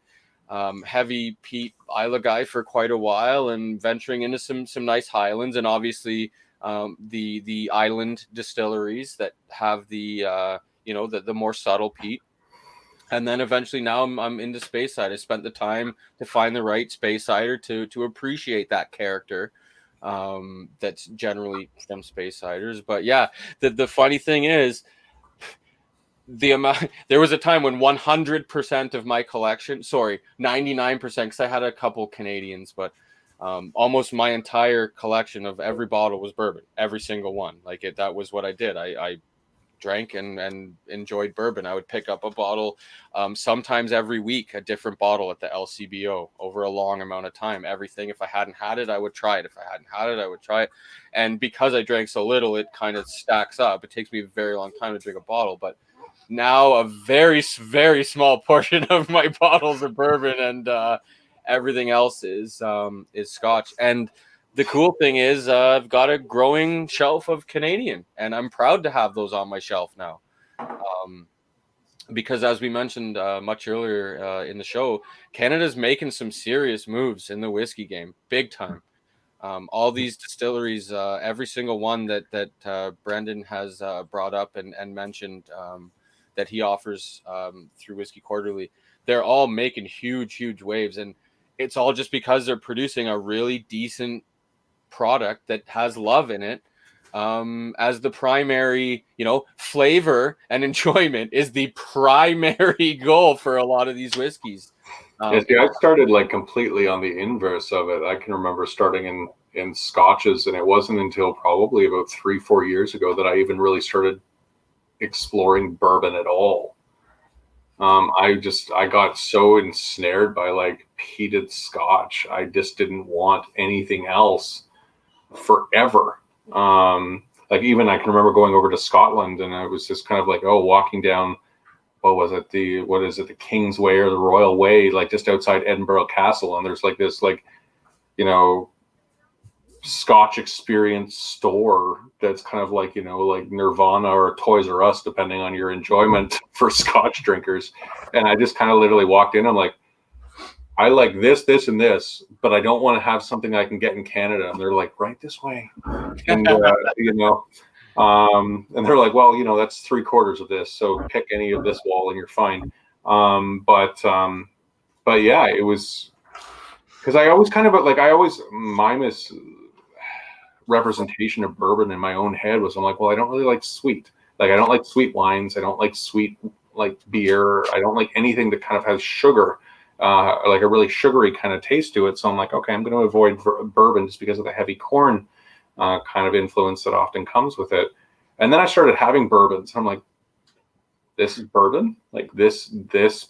heavy peat Isla guy for quite a while, and venturing into some nice highlands, and obviously the island distilleries that have the the more subtle peat. And then eventually now I'm into Speyside. I spent the time to find the right Speysider to appreciate that character that's generally from Speysiders. But yeah, the funny thing is, the amount there was a time when 100% of my collection, sorry, 99%, because I had a couple Canadians, but almost my entire collection of every bottle was bourbon, every single one. Like that was what I did. I drank and enjoyed bourbon. I would pick up a bottle, sometimes every week, a different bottle at the LCBO over a long amount of time. Everything, if I hadn't had it, I would try it. If I hadn't had it, I would try it. And because I drank so little, it kind of stacks up. It takes me a very long time to drink a bottle, but now a very, very small portion of my bottles are bourbon, and everything else is Scotch. And the cool thing is, I've got a growing shelf of Canadian, and I'm proud to have those on my shelf now. Because as we mentioned much earlier in the show, Canada's making some serious moves in the whiskey game, big time. All these distilleries, every single one that Brendan has brought up and mentioned that he offers through Whiskey Quarterly, they're all making huge waves, and it's all just because they're producing a really decent product that has love in it as the primary, flavor and enjoyment is the primary goal for a lot of these whiskeys. I started like completely on the inverse of it. I can remember starting in scotches, and it wasn't until probably about 3-4 years ago that I even really started exploring bourbon at all. I got so ensnared by like peated Scotch. I just didn't want anything else forever. Like even I can remember going over to Scotland, and I was just kind of like, walking down, the King's Way or the Royal Way, like just outside Edinburgh Castle, and there's like this Scotch experience store that's kind of like like Nirvana or Toys R Us, depending on your enjoyment for Scotch drinkers. And I just kind of literally walked in. I'm like, I like this, and this, but I don't want to have something I can get in Canada. And they're like, right this way, and and they're like, well, that's 3/4 of this, so pick any of this wall and you're fine. But yeah, it was because I always kind of my representation of bourbon in my own head was, I'm like, well, I don't really like sweet. Like I don't like sweet wines. I don't like sweet like beer. I don't like anything that kind of has sugar, like a really sugary kind of taste to it. So I'm like, okay, I'm going to avoid bourbon just because of the heavy corn kind of influence that often comes with it. And then I started having bourbons. I'm like, this is bourbon? Like this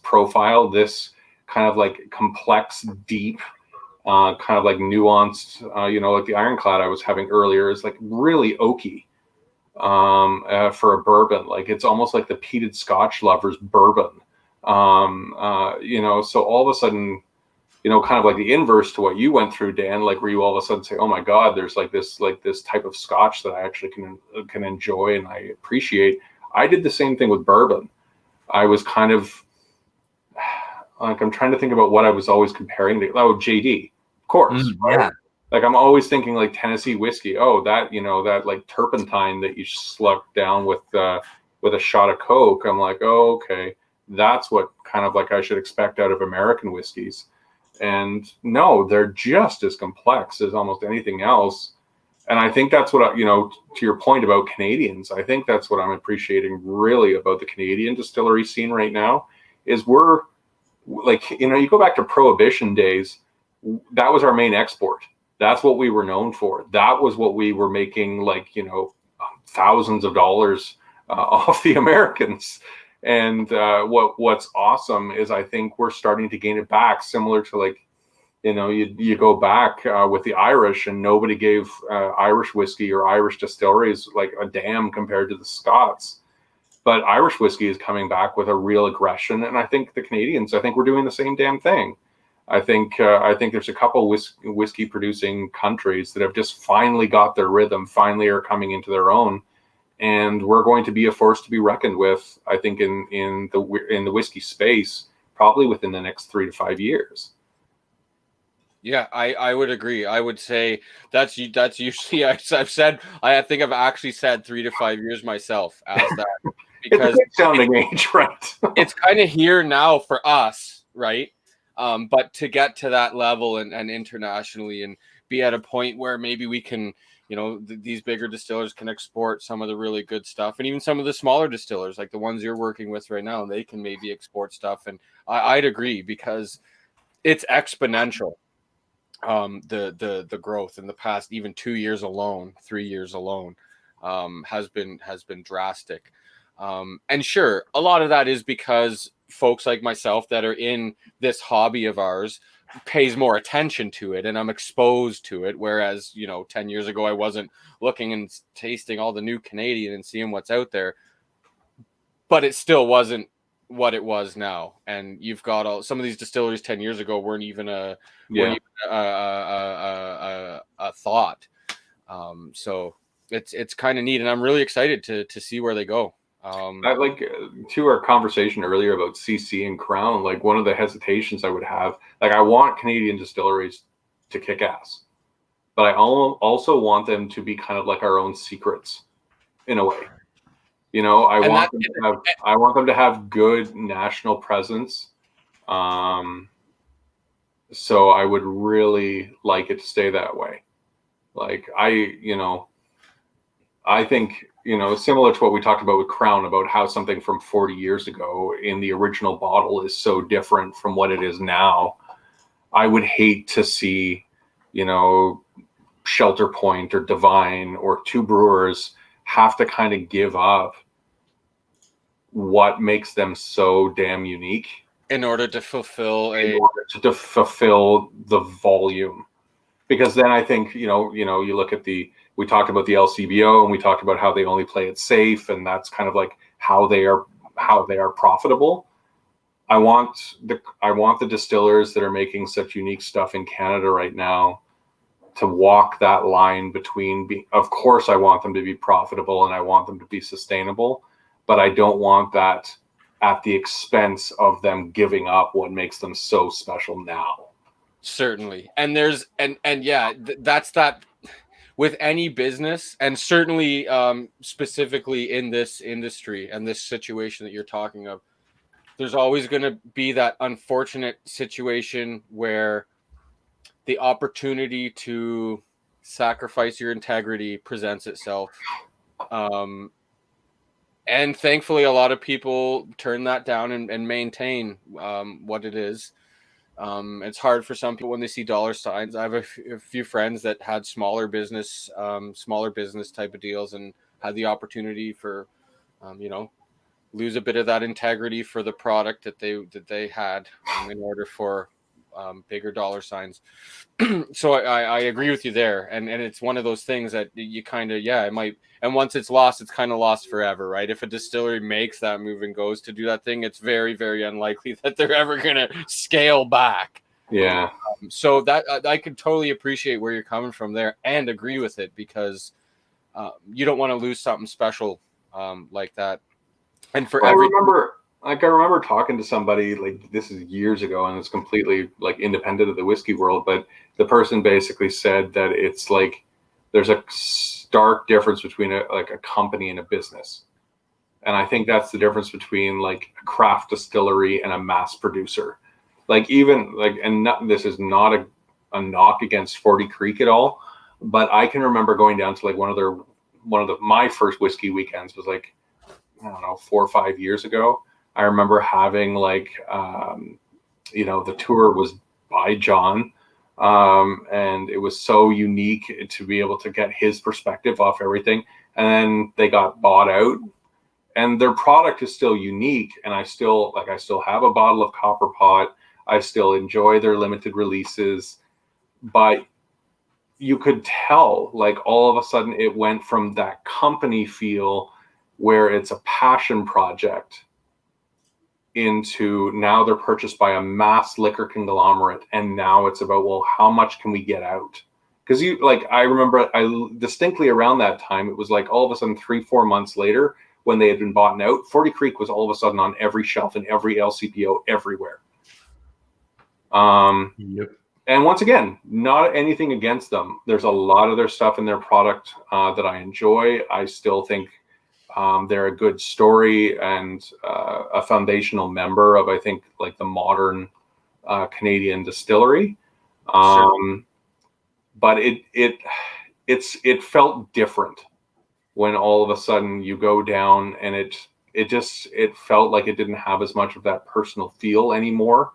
profile, this kind of like complex, deep, kind of like nuanced, like the Ironclad I was having earlier is like really oaky for a bourbon. Like it's almost like the peated Scotch lovers bourbon. So all of a sudden, kind of like the inverse to what you went through, Dan, like where you all of a sudden say, oh my God, there's like this type of Scotch that I actually can enjoy and I appreciate. I did the same thing with bourbon. I was kind of like, I'm trying to think about what I was always comparing to. Oh, JD, of course. Right? Yeah. Like I'm always thinking like Tennessee whiskey. Oh, that, that like turpentine that you slug down with a shot of Coke. I'm like, oh, okay. That's what kind of like I should expect out of American whiskeys. And no, they're just as complex as almost anything else. And I think that's what, to your point about Canadians, I think that's what I'm appreciating really about the Canadian distillery scene right now is we're like, you go back to Prohibition days, that was our main export. That's what we were known for. That was what we were making like, thousands of dollars off the Americans. And what's awesome is I think we're starting to gain it back, similar to like, you go back with the Irish, and nobody gave Irish whiskey or Irish distilleries like a damn compared to the Scots. But Irish whiskey is coming back with a real aggression, and I think the Canadians, we're doing the same damn thing. I think there's a couple whiskey producing countries that have just finally got their rhythm, finally are coming into their own, and we're going to be a force to be reckoned with. I think in the whiskey space, probably within the next 3 to 5 years. Yeah, I would agree. I would say that's usually I think I've actually said 3 to 5 years myself as that, because it's a good sounding age, right? it's kind of here now for us, right? But to get to that level and internationally and be at a point where maybe we can, these bigger distillers can export some of the really good stuff, and even some of the smaller distillers, like the ones you're working with right now, they can maybe export stuff. And I'd agree, because it's exponential. The growth in the past, even 2 years alone, 3 years alone, has been drastic. And sure, a lot of that is because folks like myself that are in this hobby of ours pays more attention to it, and I'm exposed to it. Whereas, 10 years ago, I wasn't looking and tasting all the new Canadian and seeing what's out there, but it still wasn't what it was now. And you've got some of these distilleries 10 years ago weren't even a thought. So it's kind of neat, and I'm really excited to see where they go. I like to our conversation earlier about CC and Crown. Like, one of the hesitations I would have, like, I want Canadian distilleries to kick ass, but I also want them to be kind of like our own secrets in a way. I want them to have good national presence. So I would really like it to stay that way. Like, I think, similar to what we talked about with Crown, about how something from 40 years ago in the original bottle is so different from what it is now. I would hate to see, Shelter Point or Divine or Two Brewers have to kind of give up what makes them so damn unique in order to fulfill to fulfill the volume. Because then I think, you look at we talked about the LCBO, and we talked about how they only play it safe, and that's kind of like how they are profitable. I want the distillers that are making such unique stuff in Canada right now to walk that line between of course I want them to be profitable and I want them to be sustainable, but I don't want that at the expense of them giving up what makes them so special now. Certainly. And there's that's that with any business, and certainly specifically in this industry and this situation that you're talking of. There's always going to be that unfortunate situation where the opportunity to sacrifice your integrity presents itself. And thankfully, a lot of people turn that down and maintain what it is. It's hard for some people when they see dollar signs. I have a few friends that had smaller business type of deals, and had the opportunity for, lose a bit of that integrity for the product that they had in order for bigger dollar signs. So I agree with you there, and it's one of those things that you kind of it might, and once it's lost, it's kind of lost forever, right? If a distillery makes that move and goes to do that thing, it's very, very unlikely that they're ever gonna scale back. Yeah. So that I could totally appreciate where you're coming from there, and agree with it, because you don't want to lose something special like that. And for I remember talking to somebody, like, this is years ago, and it's completely like independent of the whiskey world, but the person basically said that it's like there's a stark difference between a company and a business. And I think that's the difference between like a craft distillery and a mass producer. Like, even like, and this is not a knock against 40 Creek at all, but I can remember going down to like my first whiskey weekends was like, I don't know, 4 or 5 years ago. I remember having like, the tour was by John, and it was so unique to be able to get his perspective off everything. And then they got bought out, and their product is still unique. And I still have a bottle of Copper Pot. I still enjoy their limited releases, but you could tell, like, all of a sudden it went from that company feel where it's a passion project into now they're purchased by a mass liquor conglomerate, and now it's about, well, how much can we get out? Because I remember distinctly around that time, it was like all of a sudden 3-4 months later, when they had been bought out, 40 Creek was all of a sudden on every shelf in every LCBO everywhere. Yep. And once again, not anything against them. There's a lot of their stuff in their product that I enjoy. I still think they're a good story and a foundational member of, I think, like the modern Canadian distillery. Sure. But it felt different when all of a sudden you go down and it felt like it didn't have as much of that personal feel anymore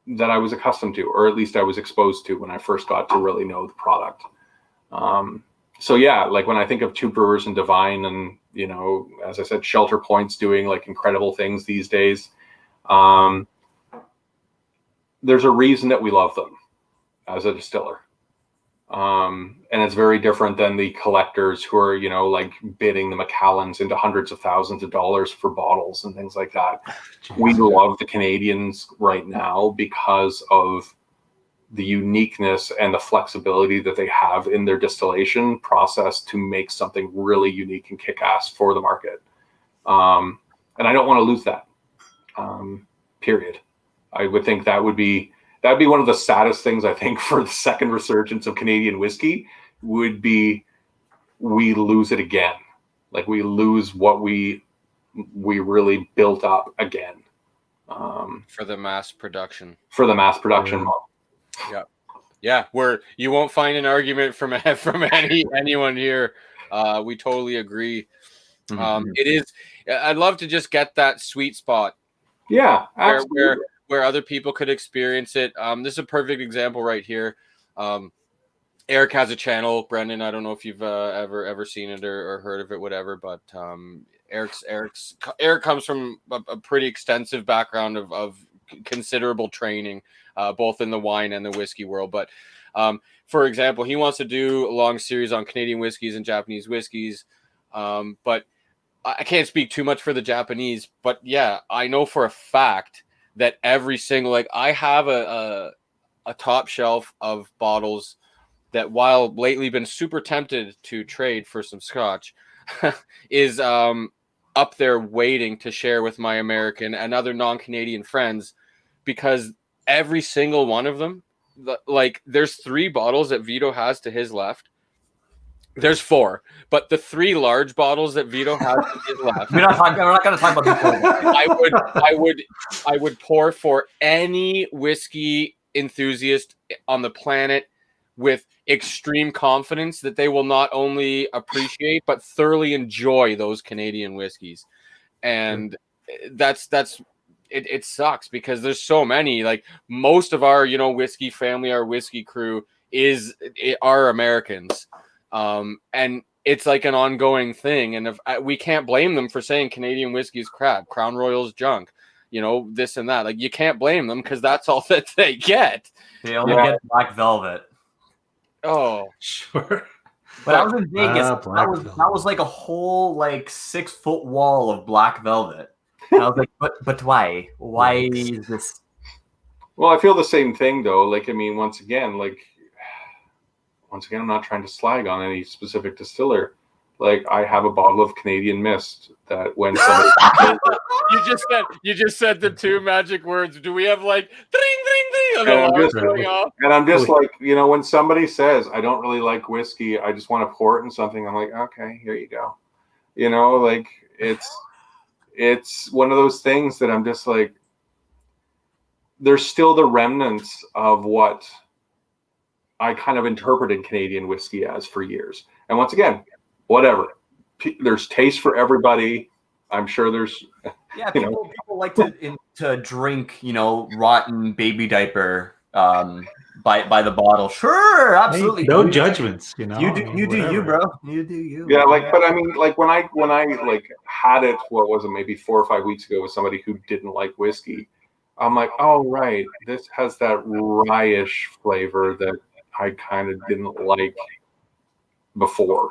that I was accustomed to, or at least I was exposed to when I first got to really know the product. So yeah, like when I think of Two Brewers and Divine, and as I said, Shelter Point's doing like incredible things these days. There's a reason that we love them as a distiller. And it's very different than the collectors who are, like bidding the Macallans into hundreds of thousands of dollars for bottles and things like that. We love the Canadians right now because of the uniqueness and the flexibility that they have in their distillation process to make something really unique and kick-ass for the market. And I don't want to lose that, period. I would think that'd be one of the saddest things, I think, for the second resurgence of Canadian whiskey would be we lose it again. Like we lose what we really built up again. For the mass production. For the mass production model. Yeah. Where you won't find an argument from anyone here. We totally agree. It is. I'd love to just get that sweet spot. Yeah, absolutely. Where other people could experience it. This is a perfect example right here. Eric has a channel, Brendan. I don't know if you've ever seen it or heard of it, whatever. But Eric comes from a pretty extensive background of considerable training, both in the wine and the whiskey world. But for example, he wants to do a long series on Canadian whiskeys and Japanese whiskeys. But I can't speak too much for the Japanese. But yeah, I know for a fact that every single, I have a top shelf of bottles that, while lately been super tempted to trade for some scotch, is up there waiting to share with my American and other non-Canadian friends, because every single one of them, there's 3 bottles that Vito has to his left. There's 4, but the 3 large bottles that Vito has to his left. We're not going to talk about this. I would pour for any whiskey enthusiast on the planet with extreme confidence that they will not only appreciate but thoroughly enjoy those Canadian whiskeys. And it sucks because there's so many. Like most of our whiskey family, our whiskey crew are Americans. And it's like an ongoing thing. And we can't blame them for saying Canadian whiskey is crap, Crown Royal's junk, this and that. Like you can't blame them because that's all that they get. They only get Black Velvet. Oh, sure. When I was in Vegas, that was like a whole 6-foot wall of Black Velvet. And I was like, but why? Why is this? Well, I feel the same thing though. Once again, I'm not trying to slag on any specific distiller. I have a bottle of Canadian Mist that when somebody you just said the 2 magic words. Do we have ding ding ding? And I'm just when somebody says I don't really like whiskey, I just want to pour it in something. I'm like, okay, here you go. It's one of those things that I'm just like, there's still the remnants of what I kind of interpreted Canadian whiskey as for years. And once again, whatever. There's taste for everybody. I'm sure there's people like to drink, rotten baby diaper by the bottle. Sure, absolutely. Hey, no judgments, You do you, bro. You do you. Yeah, but I mean, when I had it, what was it, maybe 4 or 5 weeks ago with somebody who didn't like whiskey, I'm like, oh right, this has that rye-ish flavor that I kind of didn't like before.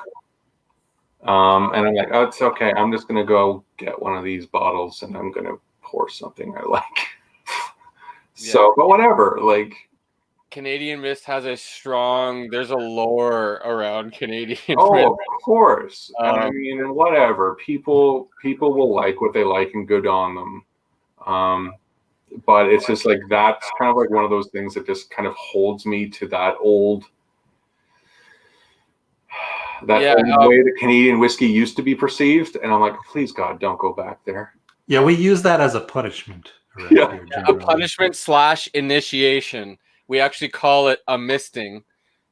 And I'm like, oh, it's okay. I'm just gonna go get one of these bottles and I'm gonna pour something I like. So, but whatever. Like, Canadian Mist has there's a lore around Canadian oh, Mist. of course. And I Um, mean, whatever. People will like what they like and good on them. But it's just like that's kind of like one of those things that just kind of holds me to that old old way that Canadian whiskey used to be perceived, and I'm like, please God, don't go back there. Yeah, we use that as a punishment. Here, a punishment / initiation. We actually call it a misting.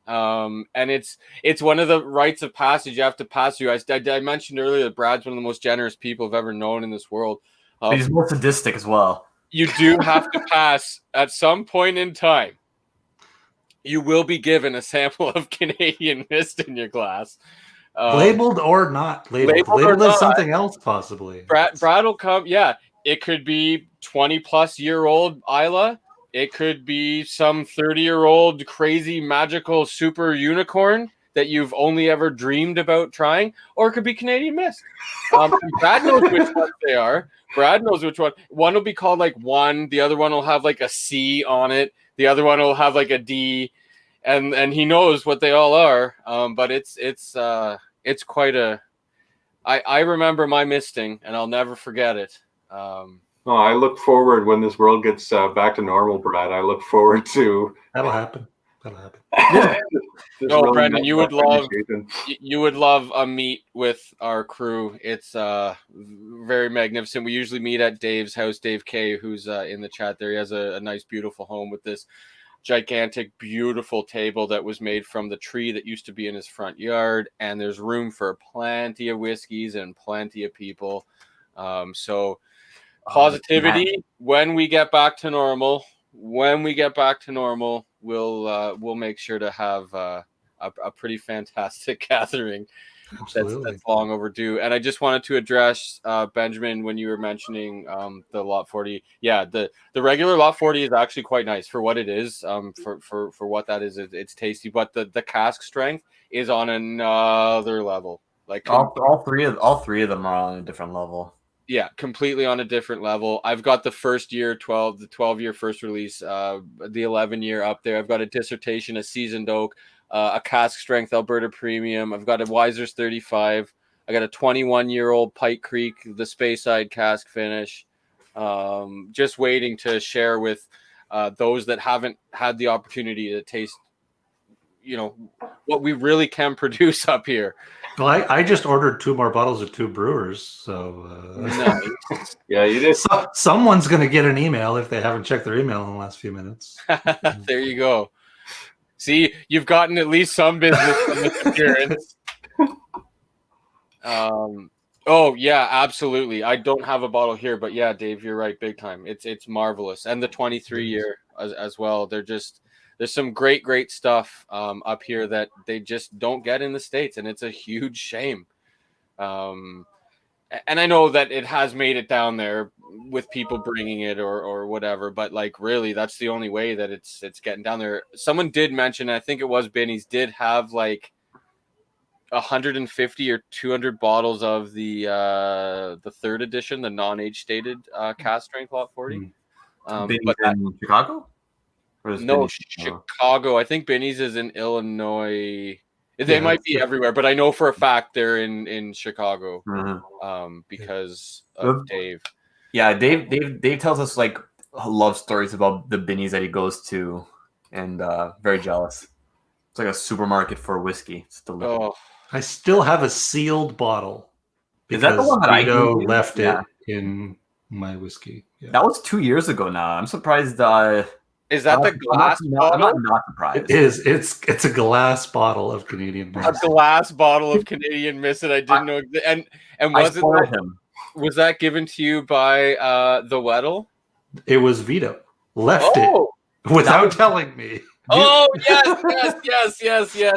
And it's one of the rites of passage you have to pass through. I mentioned earlier that Brad's one of the most generous people I've ever known in this world. But he's more sadistic as well. You do have to pass at some point in time. You will be given a sample of Canadian Mist in your glass. Labeled or not labeled. Labeled as something else, possibly. Brad will come. Yeah, it could be 20-plus-year-old Isla. It could be some 30-year-old crazy magical super unicorn that you've only ever dreamed about trying, or it could be Canadian Mist. Brad knows which ones they are. Brad knows which one. One will be called like 1. The other one will have like a C on it. The other one will have like a D, and he knows what they all are. But it's quite a. I remember my misting, and I'll never forget it. I look forward when this world gets back to normal, Brad. I look forward to that'll happen. No, really Brendan, you would love a meet with our crew. It's very magnificent. We usually meet at Dave's house, Dave K, who's in the chat there. He has a nice, beautiful home with this gigantic, beautiful table that was made from the tree that used to be in his front yard, and there's room for plenty of whiskeys and plenty of people. So positivity. When we get back to normal, we'll make sure to have a pretty fantastic gathering. That's long overdue. And I just wanted to address Benjamin when you were mentioning the Lot 40. Yeah, the regular Lot 40 is actually quite nice for what it is. For what that is, it's tasty. But the cask strength is on another level. Like all three of them are on a different level. Yeah, completely on a different level. I've got the first year, the 12-year first release, the 11-year up there. I've got a dissertation, a seasoned oak, a cask strength Alberta premium. I've got a Wiser's 35. I got a 21-year-old Pike Creek, the Speyside cask finish. Just waiting to share with those that haven't had the opportunity to taste, what we really can produce up here. Well, I just ordered 2 more bottles of 2 brewers, so nice. Yeah, you did. Someone's going to get an email if they haven't checked their email in the last few minutes. There you go. See, you've gotten at least some business from this appearance. Oh yeah, absolutely. I don't have a bottle here, but yeah, Dave, you're right, big time. It's marvelous, and the 23-year as well. There's some great stuff up here that they just don't get in the States, and it's a huge shame. And I know that it has made it down there with people bringing it or whatever, but like really, that's the only way that it's getting down there. Someone did mention, I think it was Binny's, did have like 150 or 200 bottles of the 3rd edition, the non-age stated cask strength Lot 40. But in Chicago? No, Chicago. I think Binny's is in Illinois. They might be everywhere, but I know for a fact they're in Chicago because of Dave. Yeah, Dave tells us like love stories about the Binny's that he goes to, and very jealous. It's like a supermarket for whiskey. It's delicious. Oh. I still have a sealed bottle. Is that the one that Vito left it in my whiskey? Yeah. That was 2 years ago now. I'm surprised. Is that the glass bottle? I'm not surprised. It is. It's a glass bottle of Canadian Mist. A glass bottle of Canadian Mist that I didn't know. And was that given to you by the Weddle? It was Vito. Left it without telling me. Oh yes.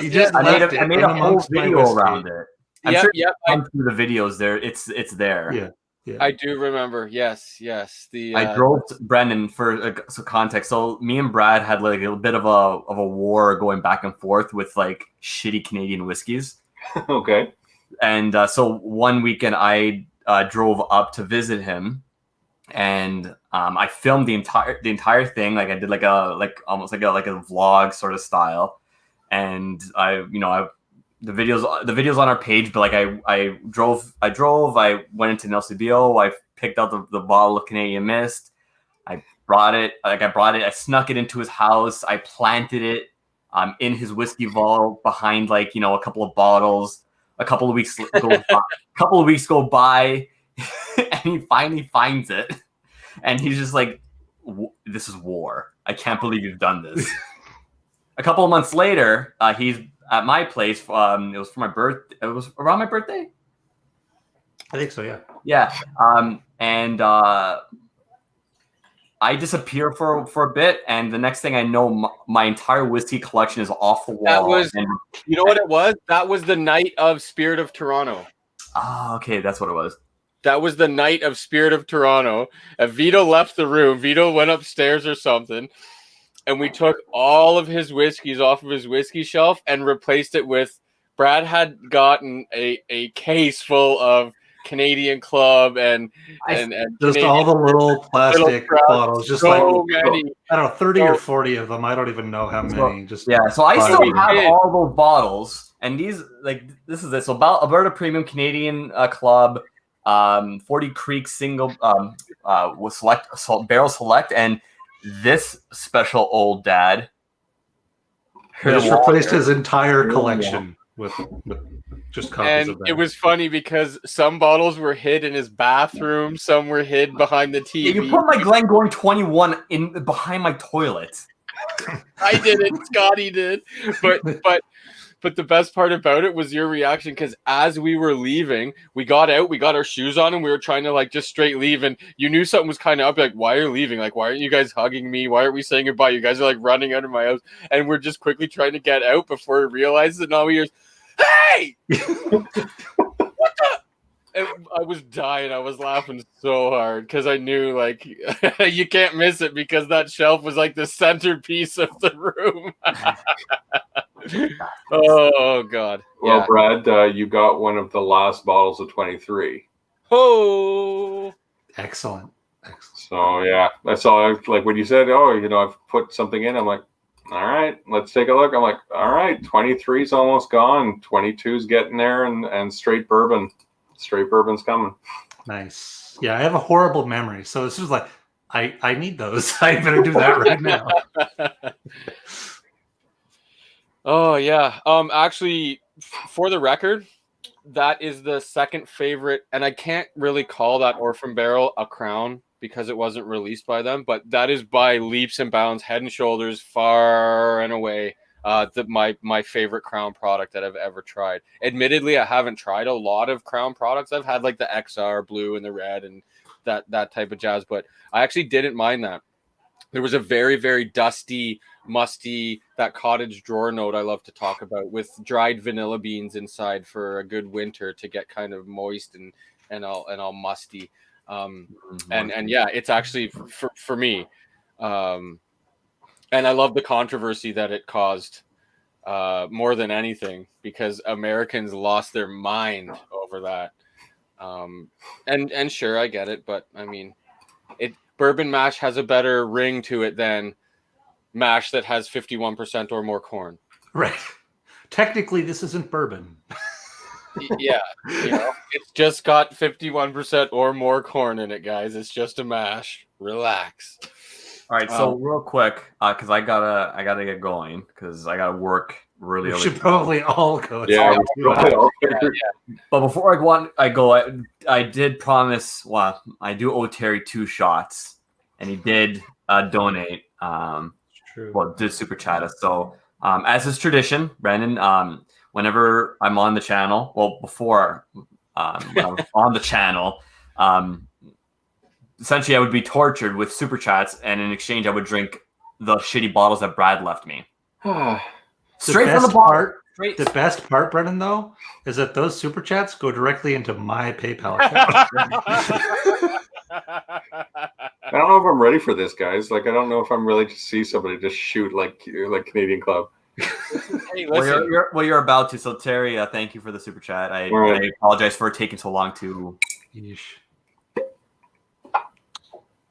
He just left it. I made a whole video around it. I'm sure through the videos there. It's there. Yeah. I do remember. Yes. I drove to Brendan for some context. So me and Brad had like a bit of a war going back and forth with like shitty Canadian whiskeys. Okay. so one weekend I drove up to visit him, and I filmed the entire thing. Like I did almost like a vlog sort of style, and the videos on our page. But like I drove. I went into an LCBO. I picked out the bottle of Canadian Mist. I brought it. I snuck it into his house. I planted it in his whiskey vault behind a couple of bottles. A couple of weeks go by, and he finally finds it, and he's just like, "This is war. I can't believe you've done this." A couple of months later, he's at my place. It was for my birthday. It was around my birthday. I think so. Yeah. Yeah. And I disappear for a bit, and the next thing I know, my entire whiskey collection is off the wall. That was, you know what it was? That was the night of Spirit of Toronto. Ah, okay, that's what it was. That was the night of Spirit of Toronto. And Vito left the room. Vito went upstairs or something, and we took all of his whiskeys off of his whiskey shelf and replaced it with. Brad had gotten a case full of Canadian Club and just Canadian, all the little plastic bottles, just so many. I don't know, 30 or 40 of them. I don't even know how many. So I still have all those bottles, and this is it. So Alberta Premium Canadian Club, 40 Creek single was barrel select, and this special old dad. He just replaced his entire collection with just copies of that. It was funny because some bottles were hid in his bathroom, some were hid behind the TV. Yeah, you put my Glengoyne 21 in behind my toilet. I didn't, Scotty did. But the best part about it was your reaction, because as we were leaving, we got out, we got our shoes on, and we were trying to just straight leave, and you knew something was kind of up, like, why are you leaving? Like, why aren't you guys hugging me? Why aren't we saying goodbye? You guys are running out of my house, and we're just quickly trying to get out before we realized it, and all we hear is, hey! What the? And I was dying. I was laughing so hard because I knew, you can't miss it, because that shelf was the centerpiece of the room. Oh, God. Well, yeah. Brad, you got one of the last bottles of 23. Oh, excellent. So, yeah, that's all. When you said, I've put something in, I'm like, all right, let's take a look. I'm like, all right, 23's almost gone. 22's getting there, and straight bourbon. Straight bourbon's coming. Nice. Yeah, I have a horrible memory. So this is I need those. I better do that right now. Oh, yeah. Actually, for the record, that is the second favorite, and I can't really call that Orphan Barrel a crown because it wasn't released by them, but that is by leaps and bounds, head and shoulders, far and away, my favorite Crown product that I've ever tried. Admittedly, I haven't tried a lot of Crown products. I've had the XR blue and the red and that type of jazz, but I actually didn't mind that. There was a very, very dusty, musty, that cottage drawer note I love to talk about, with dried vanilla beans inside for a good winter to get kind of moist and all musty. And yeah, it's actually for me. And I love the controversy that it caused more than anything, because Americans lost their mind over that. And sure, I get it, but I mean, bourbon mash has a better ring to it than mash that has 51% or more corn. Right. Technically, this isn't bourbon. Yeah. It's just got 51% or more corn in it, guys. It's just a mash. Relax. All right, so real quick, because I gotta get going, because I gotta work really early. We should probably all go. Yeah. But before I go, I did promise. Well, I do owe Terry 2 shots, and he did donate. True. Well, did super chat us. So, as is tradition, Brandon, whenever I'm on the channel, before when I was on the channel, essentially I would be tortured with super chats, and in exchange I would drink the shitty bottles that Brad left me. Straight from the bottle. The best part, Brennan, though, is that those super chats go directly into my PayPal account. I don't know if I'm ready for this, guys. I don't know if I'm really to see somebody just shoot like Canadian Club. Hey, Well, listen. you're about to. So Terry, thank you for the super chat. I apologize for taking so long to. Yeesh.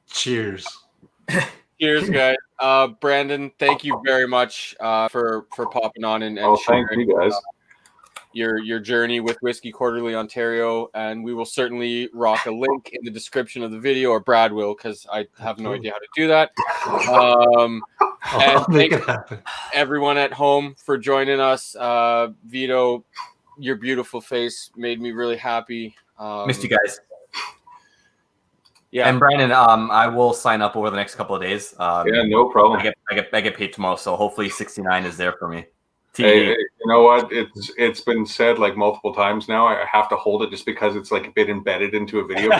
Cheers. Cheers, guys. Brandon, thank you very much for popping on and thank sharing you guys. your journey with Whiskey Quarterly Ontario, and we will certainly rock a link in the description of the video, or Brad will, because I have no idea how to do that. I'll make it happen. Everyone at home for joining us. Vito, your beautiful face made me really happy. Missed you guys. Yeah. And Brandon, I will sign up over the next couple of days. Yeah, no problem. I get paid tomorrow, so hopefully 69 is there for me. Hey, you know what? It's been said like multiple times now. I have to hold it just because it's like a bit embedded into a video.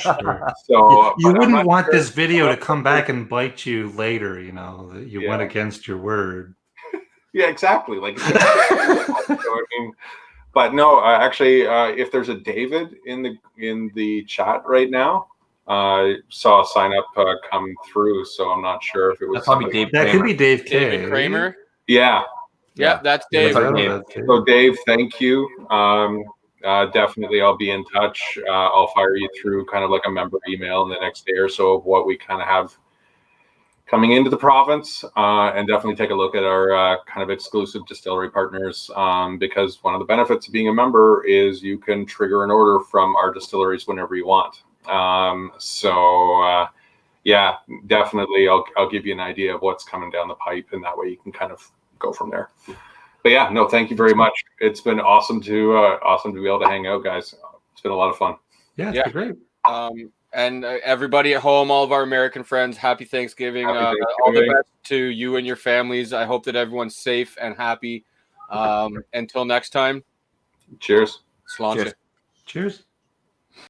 Sure. So you wouldn't want this video to come back and bite you later. You know that you went against your word. Yeah, exactly. Like, so, I mean, but no, actually, if there's a David in the chat right now, saw a sign up come through, so I'm not sure if it was. That's probably Dave. That could be Dave K. David Kramer. Yeah. That's Dave. So Dave, thank you. Definitely, I'll be in touch. I'll fire you through kind of like a member email in the next day or so of what we kind of have coming into the province, and definitely take a look at our kind of exclusive distillery partners, because one of the benefits of being a member is you can trigger an order from our distilleries whenever you want. Yeah, definitely, I'll give you an idea of what's coming down the pipe, and that way you can kind of go from there. But yeah, no, thank you very much. It's been awesome to be able to hang out, guys. It's been a lot of fun. Yeah, it's been great. And everybody at home, all of our American friends, happy Thanksgiving. All the best to you and your families. I hope that everyone's safe and happy. Until next time. Cheers. Sláinte. Cheers.